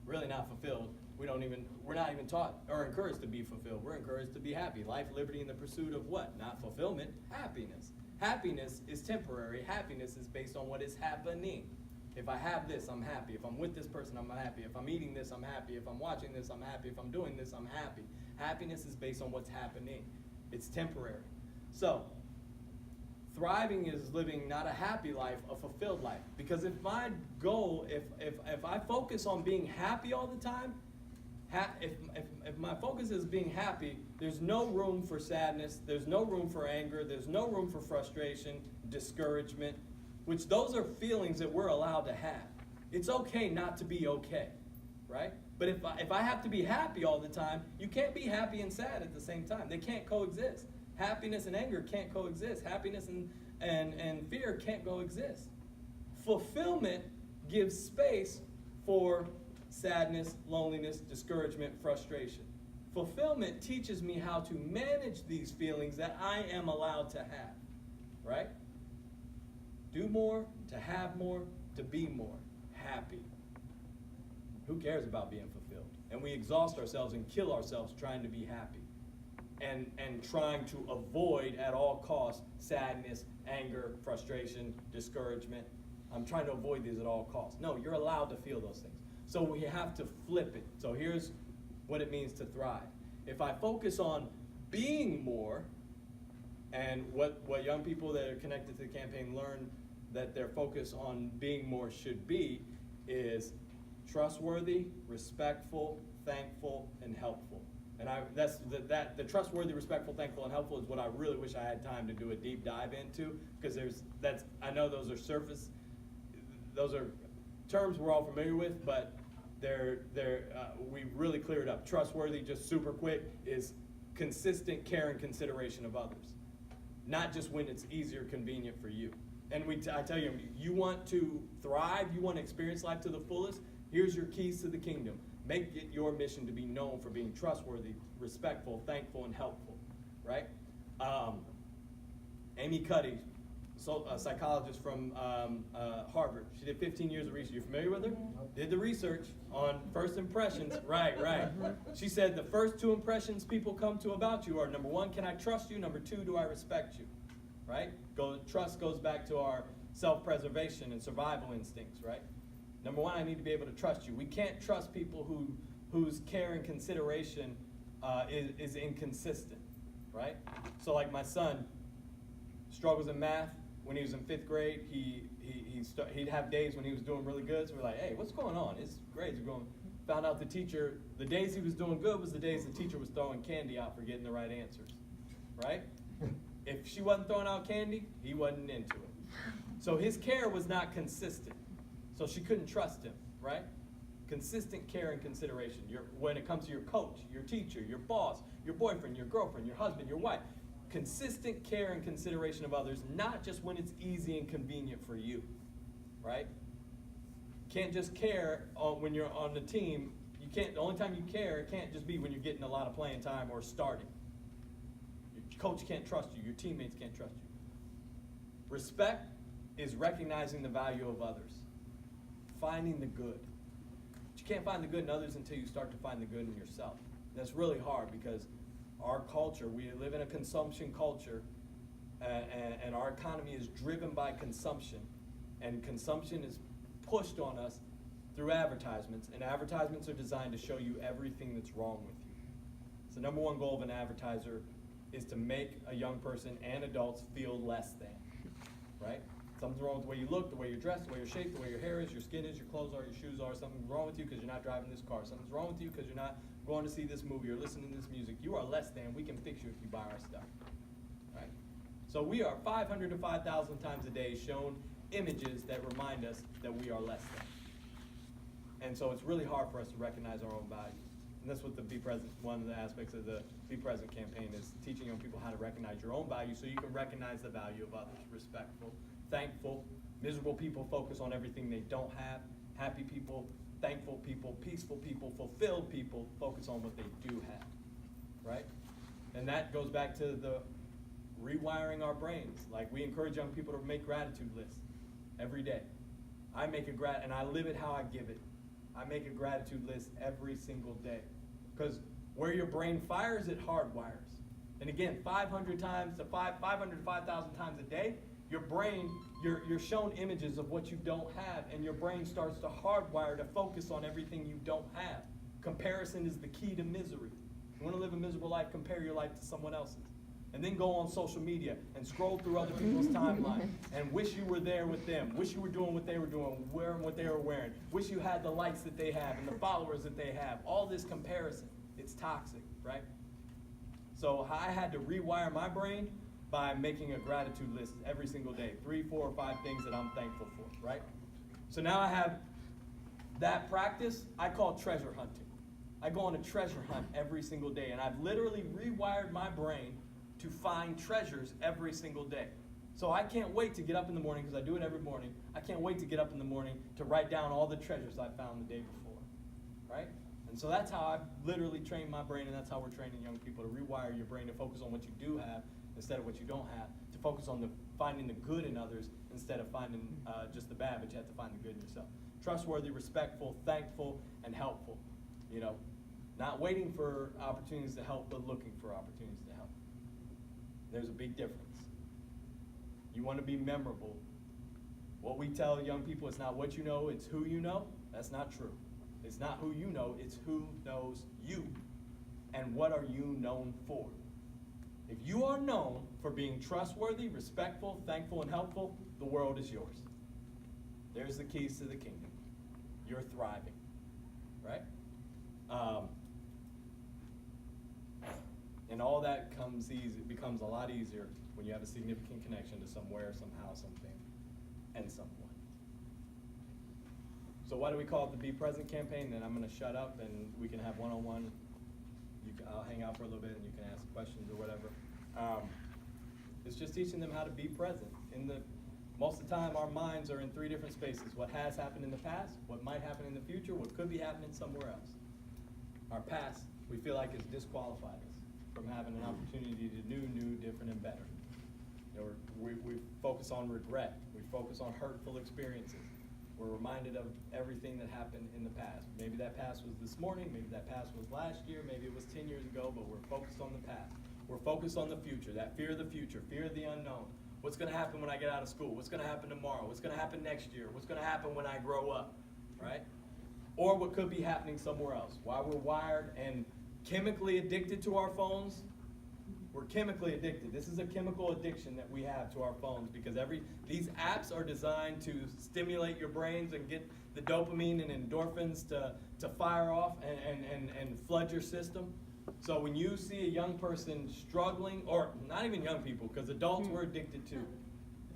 Really not fulfilled. We're not even taught or encouraged to be fulfilled. We're encouraged to be happy. Life, liberty, and the pursuit of what? Not fulfillment, happiness. Happiness is temporary. Happiness is based on what is happening. If I have this, I'm happy. If I'm with this person, I'm happy. If I'm eating this, I'm happy. If I'm watching this, I'm happy. If I'm doing this, I'm happy. Happiness is based on what's happening. It's temporary. So, thriving is living not a happy life, a fulfilled life. Because if my goal, if I focus on being happy all the time, if my focus is being happy, there's no room for sadness, there's no room for anger, there's no room for frustration, discouragement, which those are feelings that we're allowed to have. It's okay not to be okay, right? But if I have to be happy all the time, you can't be happy and sad at the same time. They can't coexist. Happiness and anger can't coexist. Happiness and fear can't coexist. Fulfillment gives space for sadness, loneliness, discouragement, frustration. Fulfillment teaches me how to manage these feelings that I am allowed to have, right? Do more, to have more, to be more happy. Who cares about being fulfilled? And we exhaust ourselves and kill ourselves trying to be happy and trying to avoid at all costs sadness, anger, frustration, discouragement. I'm trying to avoid these at all costs. No, you're allowed to feel those things. So we have to flip it. So here's what it means to thrive. If I focus on being more, and what young people that are connected to the campaign learn that their focus on being more should be is trustworthy, respectful, thankful, and helpful. And the trustworthy, respectful, thankful, and helpful is what I really wish I had time to do a deep dive into, because I know those are terms we're all familiar with, but we really cleared up. Trustworthy, just super quick, is consistent care and consideration of others, not just when it's easier, convenient for you. And I tell you, you want to thrive, you want to experience life to the fullest, here's your keys to the kingdom. Make it your mission to be known for being trustworthy, respectful, thankful, and helpful, right? Amy Cuddy, a psychologist from Harvard. She did 15 years of research. You familiar with her? Did the research on first impressions. Right. She said the first 2 impressions people come to about you are, number 1, can I trust you? Number 2, do I respect you? Right? Trust goes back to our self-preservation and survival instincts, right? Number one, I need to be able to trust you. We can't trust people whose care and consideration is inconsistent, right? So like my son struggles in math. When he was in 5th grade, he'd have days when he was doing really good. So we're like, hey, what's going on? His grades are going. Found out the teacher, the days he was doing good was the days the teacher was throwing candy out for getting the right answers, right? If she wasn't throwing out candy, he wasn't into it. So his care was not consistent. So she couldn't trust him, right? Consistent care and consideration. When it comes to your coach, your teacher, your boss, your boyfriend, your girlfriend, your husband, your wife. Consistent care and consideration of others, not just when it's easy and convenient for you, right? Can't just care when you're on the team. You can't. The only time you care, it can't just be when you're getting a lot of playing time or starting. Your coach can't trust you. Your teammates can't trust you. Respect is recognizing the value of others, finding the good. But you can't find the good in others until you start to find the good in yourself. That's really hard because our culture, we live in a consumption culture, and our economy is driven by consumption, and consumption is pushed on us through advertisements, and advertisements are designed to show you everything that's wrong with you. So number one goal of an advertiser is to make a young person and adults feel less than, right? Something's wrong with the way you look, the way you're dressed, the way you're shaped, the way your hair is, your skin is, your clothes are, your shoes are. Something's wrong with you because you're not driving this car. Something's wrong with you because you're not going to see this movie or listening to this music. You are less than. We can fix you if you buy our stuff, right? So we are 500 to 5,000 times a day shown images that remind us that we are less than. And so it's really hard for us to recognize our own value. And that's what the Be Present, one of the aspects of the Be Present campaign is teaching young people how to recognize your own value so you can recognize the value of others. Respectful, thankful. Miserable people focus on everything they don't have. Happy people, thankful people, peaceful people, fulfilled people focus on what they do have, right? And that goes back to the rewiring our brains. Like we encourage young people to make gratitude lists every day. I make a and I live it how I give it. I make a gratitude list every single day. Because where your brain fires, it hardwires. And again, 500 to 5,000 times a day, your brain, you're shown images of what you don't have, and your brain starts to hardwire to focus on everything you don't have. Comparison is the key to misery. You want to live a miserable life, compare your life to someone else's. And then go on social media and scroll through other people's timeline and wish you were there with them, wish you were doing what they were doing, wearing what they were wearing, wish you had the likes that they have and the followers that they have. All this comparison, it's toxic, right? So I had to rewire my brain by making a gratitude list every single day, 3, 4, or 5 things that I'm thankful for, right? So now I have that practice I call treasure hunting. I go on a treasure hunt every single day, and I've literally rewired my brain to find treasures every single day. So I can't wait to get up in the morning, because I do it every morning. I can't wait to get up in the morning to write down all the treasures I found the day before, right? And so that's how I've literally trained my brain, and that's how we're training young people to rewire your brain to focus on what you do have instead of what you don't have, to focus on finding the good in others instead of finding just the bad, but you have to find the good in yourself. Trustworthy, respectful, thankful, and helpful. You know, not waiting for opportunities to help, but looking for opportunities to help. There's a big difference. You want to be memorable. What we tell young people is not what you know, it's who you know. That's not true. It's not who you know, it's who knows you. And what are you known for? If you are known for being trustworthy, respectful, thankful, and helpful, the world is yours. There's the keys to the kingdom. You're thriving, right? And all that becomes a lot easier when you have a significant connection to somewhere, somehow, something, and someone. So why do we call it the Be Present campaign? Then I'm going to shut up and we can have one-on-one. I'll hang out for a little bit and you can ask questions or whatever. It's just teaching them how to be present. Most of the time, our minds are in 3 different spaces. What has happened in the past, what might happen in the future, what could be happening somewhere else. Our past, we feel like, has disqualified us from having an opportunity to do new, different, and better. You know, we focus on regret. We focus on hurtful experiences. We're reminded of everything that happened in the past. Maybe that past was this morning, maybe that past was last year, maybe it was 10 years ago, but we're focused on the past. We're focused on the future, that fear of the future, fear of the unknown. What's going to happen when I get out of school? What's going to happen tomorrow? What's going to happen next year? What's going to happen when I grow up? right? Or what could be happening somewhere else. Why we're wired and chemically addicted to our phones. We're chemically addicted. This is a chemical addiction that we have to our phones because these apps are designed to stimulate your brains and get the dopamine and endorphins to fire off and flood your system. So when you see a young person struggling, or not even young people, because adults we're addicted to.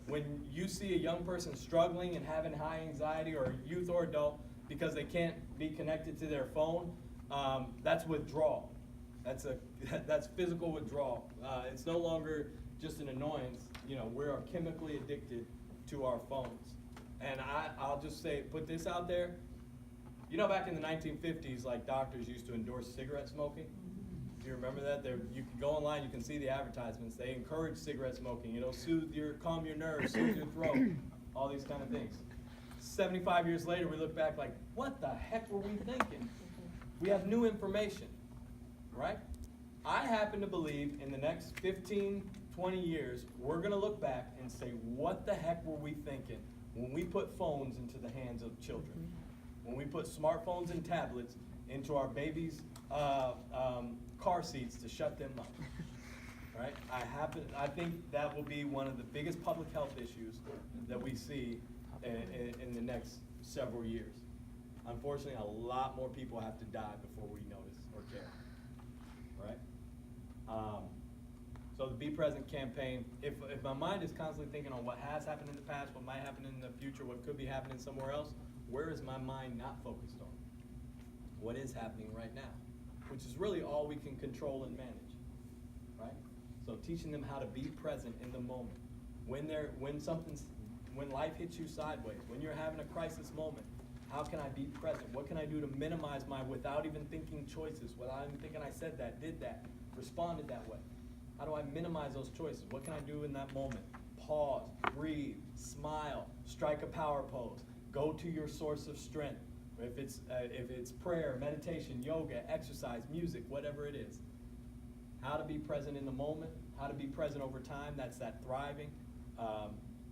When you see a young person struggling and having high anxiety, or a youth or adult, because they can't be connected to their phone, that's withdrawal. That's physical withdrawal. It's no longer just an annoyance. You know, we are chemically addicted to our phones. And I'll just say, put this out there. You know, back in the 1950s, like doctors used to endorse cigarette smoking. Do you remember that? You can go online, you can see the advertisements. They encourage cigarette smoking. You know, calm your nerves, soothe your throat, all these kind of things. 75 years later, we look back like, what the heck were we thinking? We have new information, right? I happen to believe in the next 15, 20 years, we're going to look back and say, what the heck were we thinking when we put phones into the hands of children? When we put smartphones and tablets into our babies' car seats to shut them up, right? I think that will be one of the biggest public health issues that we see in the next several years. Unfortunately, a lot more people have to die before we notice or care, right? So the Be Present campaign, if my mind is constantly thinking on what has happened in the past, what might happen in the future, what could be happening somewhere else, where is my mind not focused on? What is happening right now? Which is really all we can control and manage, right? So teaching them how to be present in the moment. When life hits you sideways, when you're having a crisis moment, how can I be present? What can I do to minimize without even thinking choices, without even thinking I said that, did that, responded that way? How do I minimize those choices? What can I do in that moment? Pause, breathe, smile, strike a power pose, go to your source of strength. If it's prayer, meditation, yoga, exercise, music, whatever it is. How to be present in the moment, how to be present over time, that's that thriving,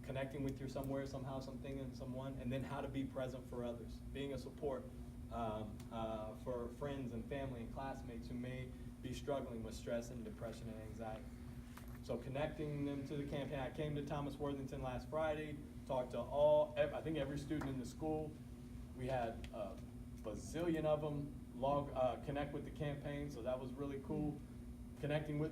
connecting with your somewhere, somehow, something, and someone, and then how to be present for others, being a support for friends and family and classmates who may be struggling with stress and depression and anxiety. So connecting them to the campaign. I came to Thomas Worthington last Friday, talked to I think every student in the school. We had a bazillion of them connect with the campaign, so that was really cool. Connecting with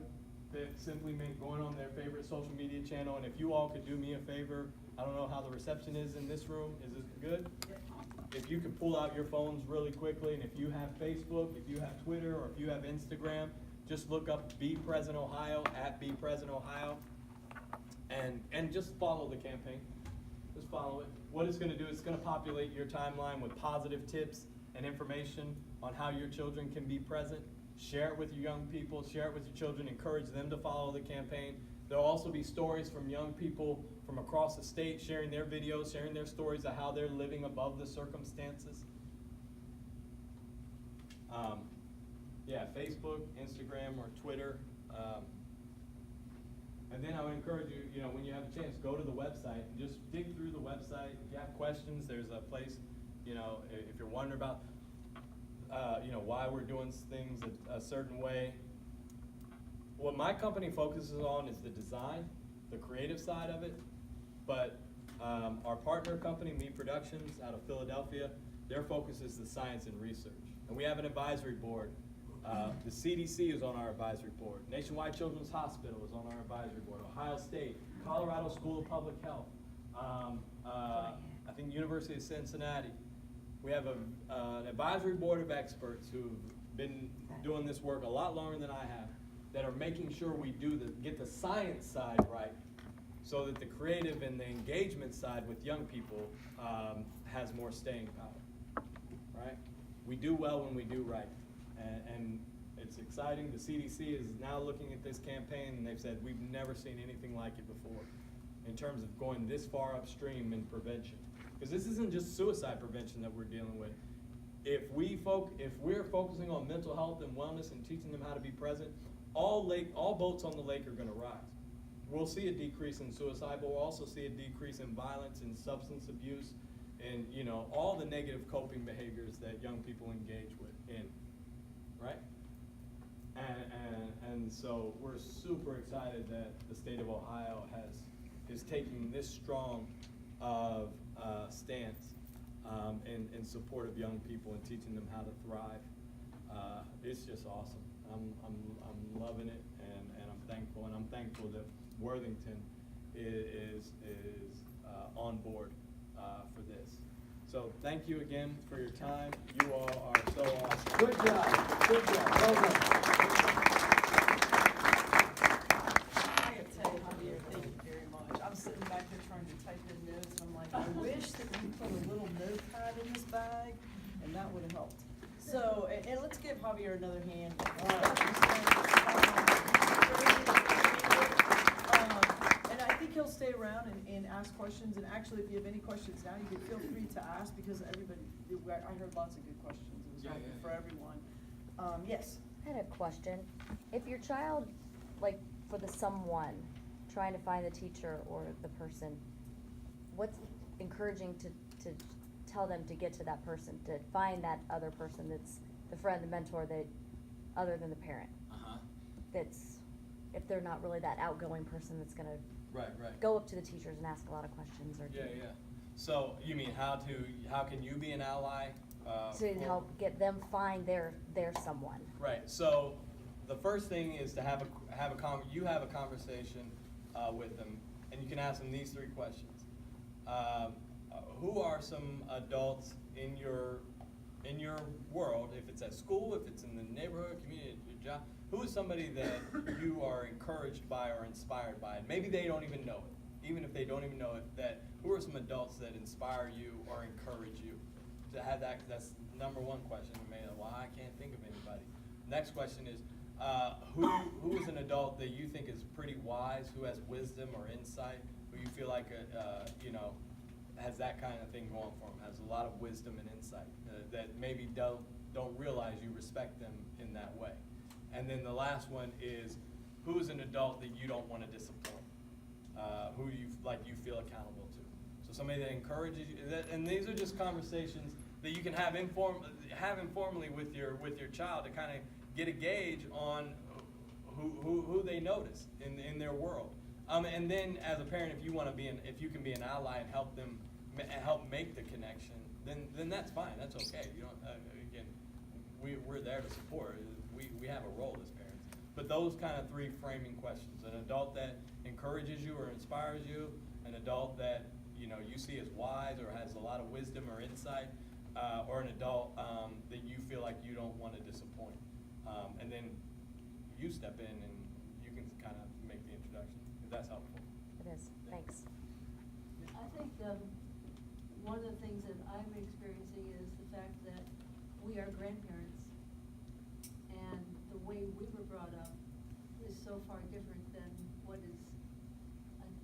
it simply meant going on their favorite social media channel, and if you all could do me a favor, I don't know how the reception is in this room. Is it good? If you could pull out your phones really quickly, and if you have Facebook, if you have Twitter, or if you have Instagram, just look up Be Present Ohio, at Be Present Ohio, and just follow the campaign. Just follow it. What it's going to do, it's going to populate your timeline with positive tips and information on how your children can be present. Share it with your young people, share it with your children, encourage them to follow the campaign. There'll also be stories from young people from across the state sharing their videos, sharing their stories of how they're living above the circumstances. Facebook, Instagram, or Twitter. And then I would encourage you, when you have a chance, go to the website and just dig through the website. If you have questions, there's a place, if you're wondering about, why we're doing things a certain way. What my company focuses on is the design, the creative side of it, but our partner company, Me Productions, out of Philadelphia, their focus is the science and research. And we have an advisory board. The CDC is on our advisory board. Nationwide Children's Hospital is on our advisory board. Ohio State, Colorado School of Public Health, I think University of Cincinnati. We have an advisory board of experts who've been doing this work a lot longer than I have, that are making sure we get the science side right, so that the creative and the engagement side with young people has more staying power, right? We do well when we do right, and it's exciting. The CDC is now looking at this campaign, and they've said we've never seen anything like it before in terms of going this far upstream in prevention. Because this isn't just suicide prevention that we're dealing with. If we're focusing on mental health and wellness and teaching them how to be present, all boats on the lake are going to rise. We'll see a decrease in suicide, but we'll also see a decrease in violence and substance abuse in, you know, all the negative coping behaviors that young people engage in, right? And so we're super excited that the state of Ohio is taking this strong of stance in support of young people and teaching them how to thrive. It's just awesome. I'm loving it, and I'm thankful that Worthington is on board for this. So thank you again for your time. You all are so awesome. Good job. Good job. Well done. I gotta tell you, Javier, thank you very much. I'm sitting back there trying to type in notes, and I'm like, I wish that we put a little notepad in this bag, and that would have helped. So, and let's give Javier another hand. And I think he'll stay around and ask questions, and actually, if you have any questions now, you can feel free to ask, because everybody, I heard lots of good questions. It was helpful for everyone. Yes? I had a question. If your child, like for the someone, trying to find the teacher or the person, what's encouraging to tell them to get to that person, to find that other person that's the friend, the mentor, that other than the parent? That's, if they're not really that outgoing person that's gonna go up to the teachers and ask a lot of questions or So you mean how can you be an ally? to help get them find their someone. Right. So the first thing is to have a conversation with them, and you can ask them these 3 questions. Who are some adults in your world? If it's at school, if it's in the neighborhood, community, your job, who is somebody that you are encouraged by or inspired by? And maybe they don't even know it. Even if they don't even know it, who are some adults that inspire you or encourage you? To have that's number 1 question. Well, I can't think of anybody. Next question is, who is an adult that you think is pretty wise, who has wisdom or insight, who you feel like has that kind of thing going for them, has a lot of wisdom and insight, that maybe don't realize you respect them in that way. And then the last one is, who is an adult that you don't want to disappoint, who you feel accountable to. So somebody that encourages you, and these are just conversations that you can have informally with your child to kind of get a gauge on who they notice in their world. And then as a parent, if you can be an ally and help make the connection, then that's fine. That's okay. You don't again, we're there to support. We have a role as parents. But those kind of 3 framing questions: an adult that encourages you or inspires you, an adult that you see as wise or has a lot of wisdom or insight, or an adult that you feel like you don't want to disappoint. And then you step in and you can kind of make the introduction, if that's helpful. It is. Thanks. I think one of the things that I'm experiencing is the fact that we are grandparents, and the way we were brought up is so far different than what is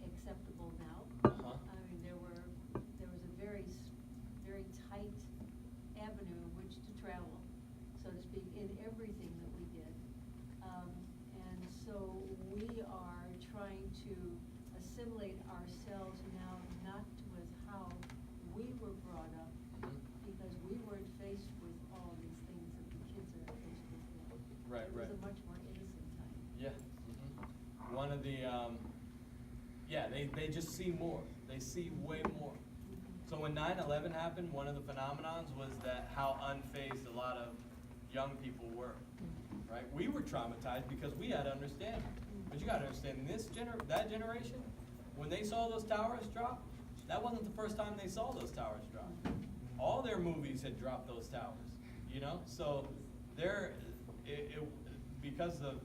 acceptable now. I mean, there was a very tight avenue in which to travel, so to speak, in everything that we did. And so we are trying to assimilate ourselves now, not with how we were brought up, because we weren't faced with all these things that the kids are faced with now. Right. It was a much more innocent time. Yeah. One of the they just see more. They see way more. So when 9/11 happened, one of the phenomenons was that how unfazed a lot of young people were. Right? We were traumatized because we had to understand. But you got to understand, that generation, when they saw those towers drop, that wasn't the first time they saw those towers drop. All their movies had dropped those towers. So because of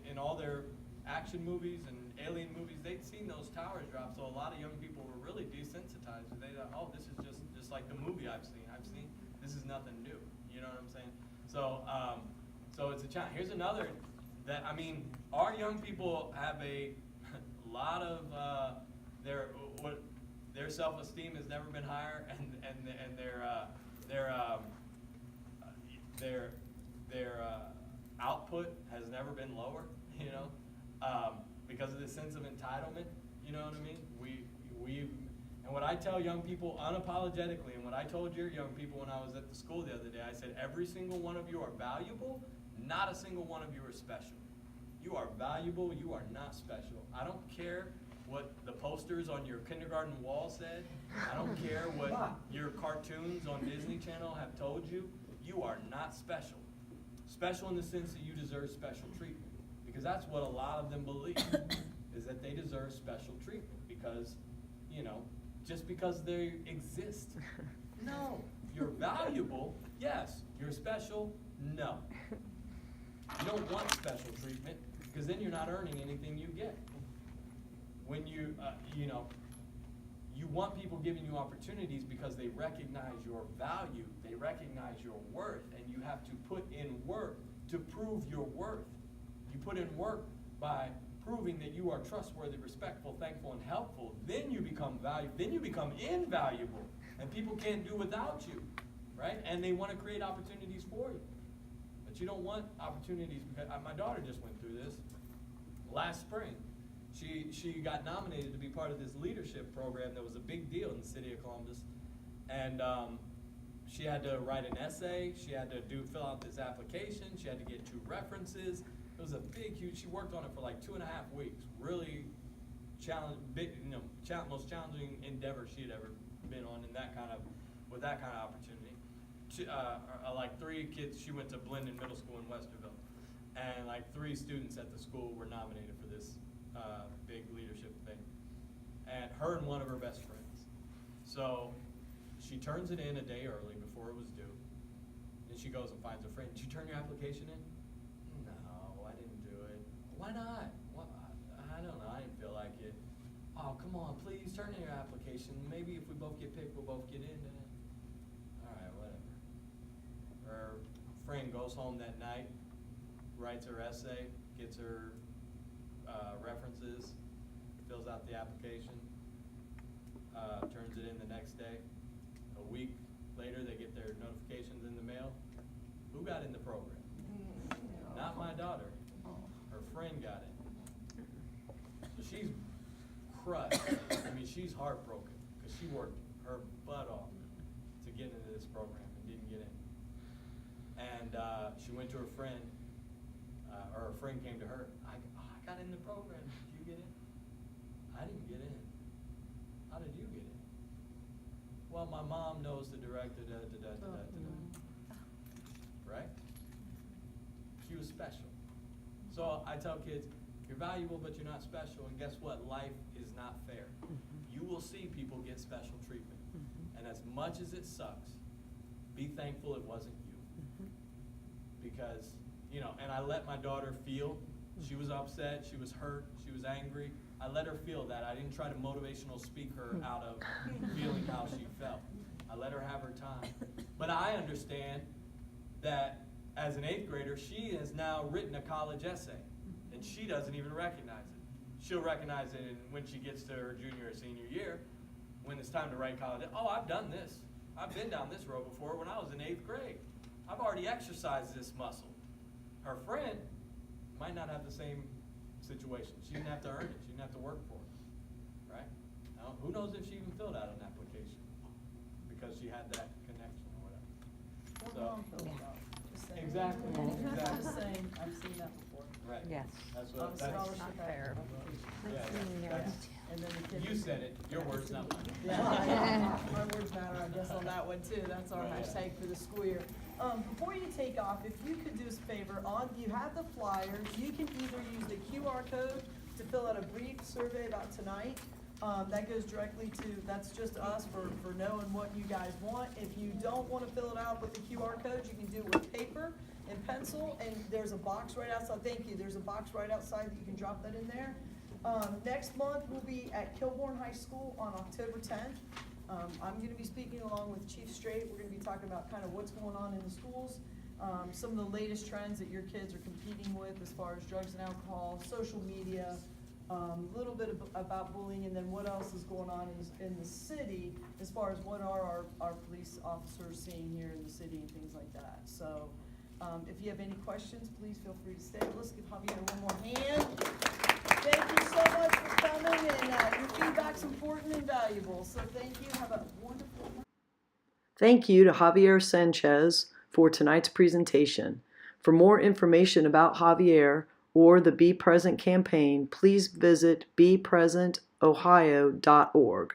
in all their action movies and alien movies, they'd seen those towers drop. So a lot of young people were really desensitized. They thought, oh, this is just like the movie I've seen. This is nothing new. You know what I'm saying? So it's a challenge. Here's another our young people have a lot of their self-esteem has never been higher, and their output has never been lower. Because of this sense of entitlement. You know what I mean? And what I tell young people unapologetically, and what I told your young people when I was at the school the other day, I said, every single one of you are valuable, not a single one of you are special. You are valuable, you are not special. I don't care what the posters on your kindergarten wall said. I don't care what your cartoons on Disney Channel have told you. You are not special. Special in the sense that you deserve special treatment. Because that's what a lot of them believe, is that they deserve special treatment because, you know, just because they exist. No, you're valuable, yes. You're special, no. You don't want special treatment because then you're not earning anything you get. When you, you want people giving you opportunities because they recognize your value, they recognize your worth, and you have to put in work to prove your worth. You put in work by proving that you are trustworthy, respectful, thankful, and helpful. Then you become valuable. Then you become invaluable, and people can't do without you, right? And they want to create opportunities for you. But you don't want opportunities because my daughter just went through this last spring. She got nominated to be part of this leadership program that was a big deal in the city of Columbus, and she had to write an essay. She had to fill out this application. She had to get 2 references. It was a big, huge. She worked on it for like 2.5 weeks. Really most challenging endeavor she had ever been on with that kind of opportunity. Like 3 kids. She went to Blendon Middle School in Westerville, and like 3 students at the school were nominated for this big leadership thing, and her and one of her best friends. So she turns it in a day early before it was due, and she goes and finds a friend. Did you turn your application in? No, I didn't do it. Why not? Well, I don't know. I didn't feel like it. Oh, come on, please turn in your application. Maybe if we both get picked, we'll both get in. All right, whatever. Her friend goes home that night, writes her essay, gets her references, fills out the application, turns it in the next day. A week later, they get their notifications in the mail. Who got in the program? Not my daughter. Her friend got it. So she's crushed. I mean, she's heartbroken because she worked her butt off to get into this program and didn't get in. And she went to her friend, or her friend came to her. I got in the program. Did you get in? I didn't get in. How did you get in? Well, my mom knows the director. Right? She was special. So I tell kids, you're valuable, but you're not special. And guess what? Life is not fair. You will see people get special treatment. And as much as it sucks, be thankful it wasn't you. Because, and I let my daughter feel. She was upset, she was hurt, she was angry. I let her feel that. I didn't try to motivational speak her out of feeling how she felt. I let her have her time. But I understand that as an 8th grader, she has now written a college essay, and she doesn't even recognize it. She'll recognize it when she gets to her junior or senior year, when it's time to write college. Oh, I've done this. I've been down this road before when I was in 8th grade. I've already exercised this muscle. Her friend might not have the same situation. She didn't have to earn it. She didn't have to work for it, right? Now, who knows if she even filled out an application because she had that connection or whatever. What So, mom feels about it. Just saying. exactly. Just saying, I've seen that before. Right. Yes. That's On what. a That's, scholarship not fair. application. yeah. And then the kid. You said it. Your words, not mine. Yeah, my words matter, I guess, on that one too. That's our Right. hashtag for the school year. Before you take off, if you could do us a favor, you have the flyers, you can either use the QR code to fill out a brief survey about tonight. That goes directly to, that's just us for knowing what you guys want. If you don't want to fill it out with the QR code, you can do it with paper and pencil, and there's a box right outside. Thank you. There's a box right outside that you can drop that in there. Next month, we'll be at Kilbourne High School on October 10th. I'm going to be speaking along with Chief Straight. We're going to be talking about kind of what's going on in the schools, some of the latest trends that your kids are competing with as far as drugs and alcohol, social media, a little bit about bullying, and then what else is going on in the city as far as what are our police officers seeing here in the city and things like that. So If you have any questions, please feel free to stay. Let's give Javier one more hand. Thank you so much for coming, and your feedback's important and valuable, so thank you. Have a wonderful night. Thank you to Javier Sanchez for tonight's presentation. For more information about Javier or the Be Present campaign, please visit bepresentohio.org.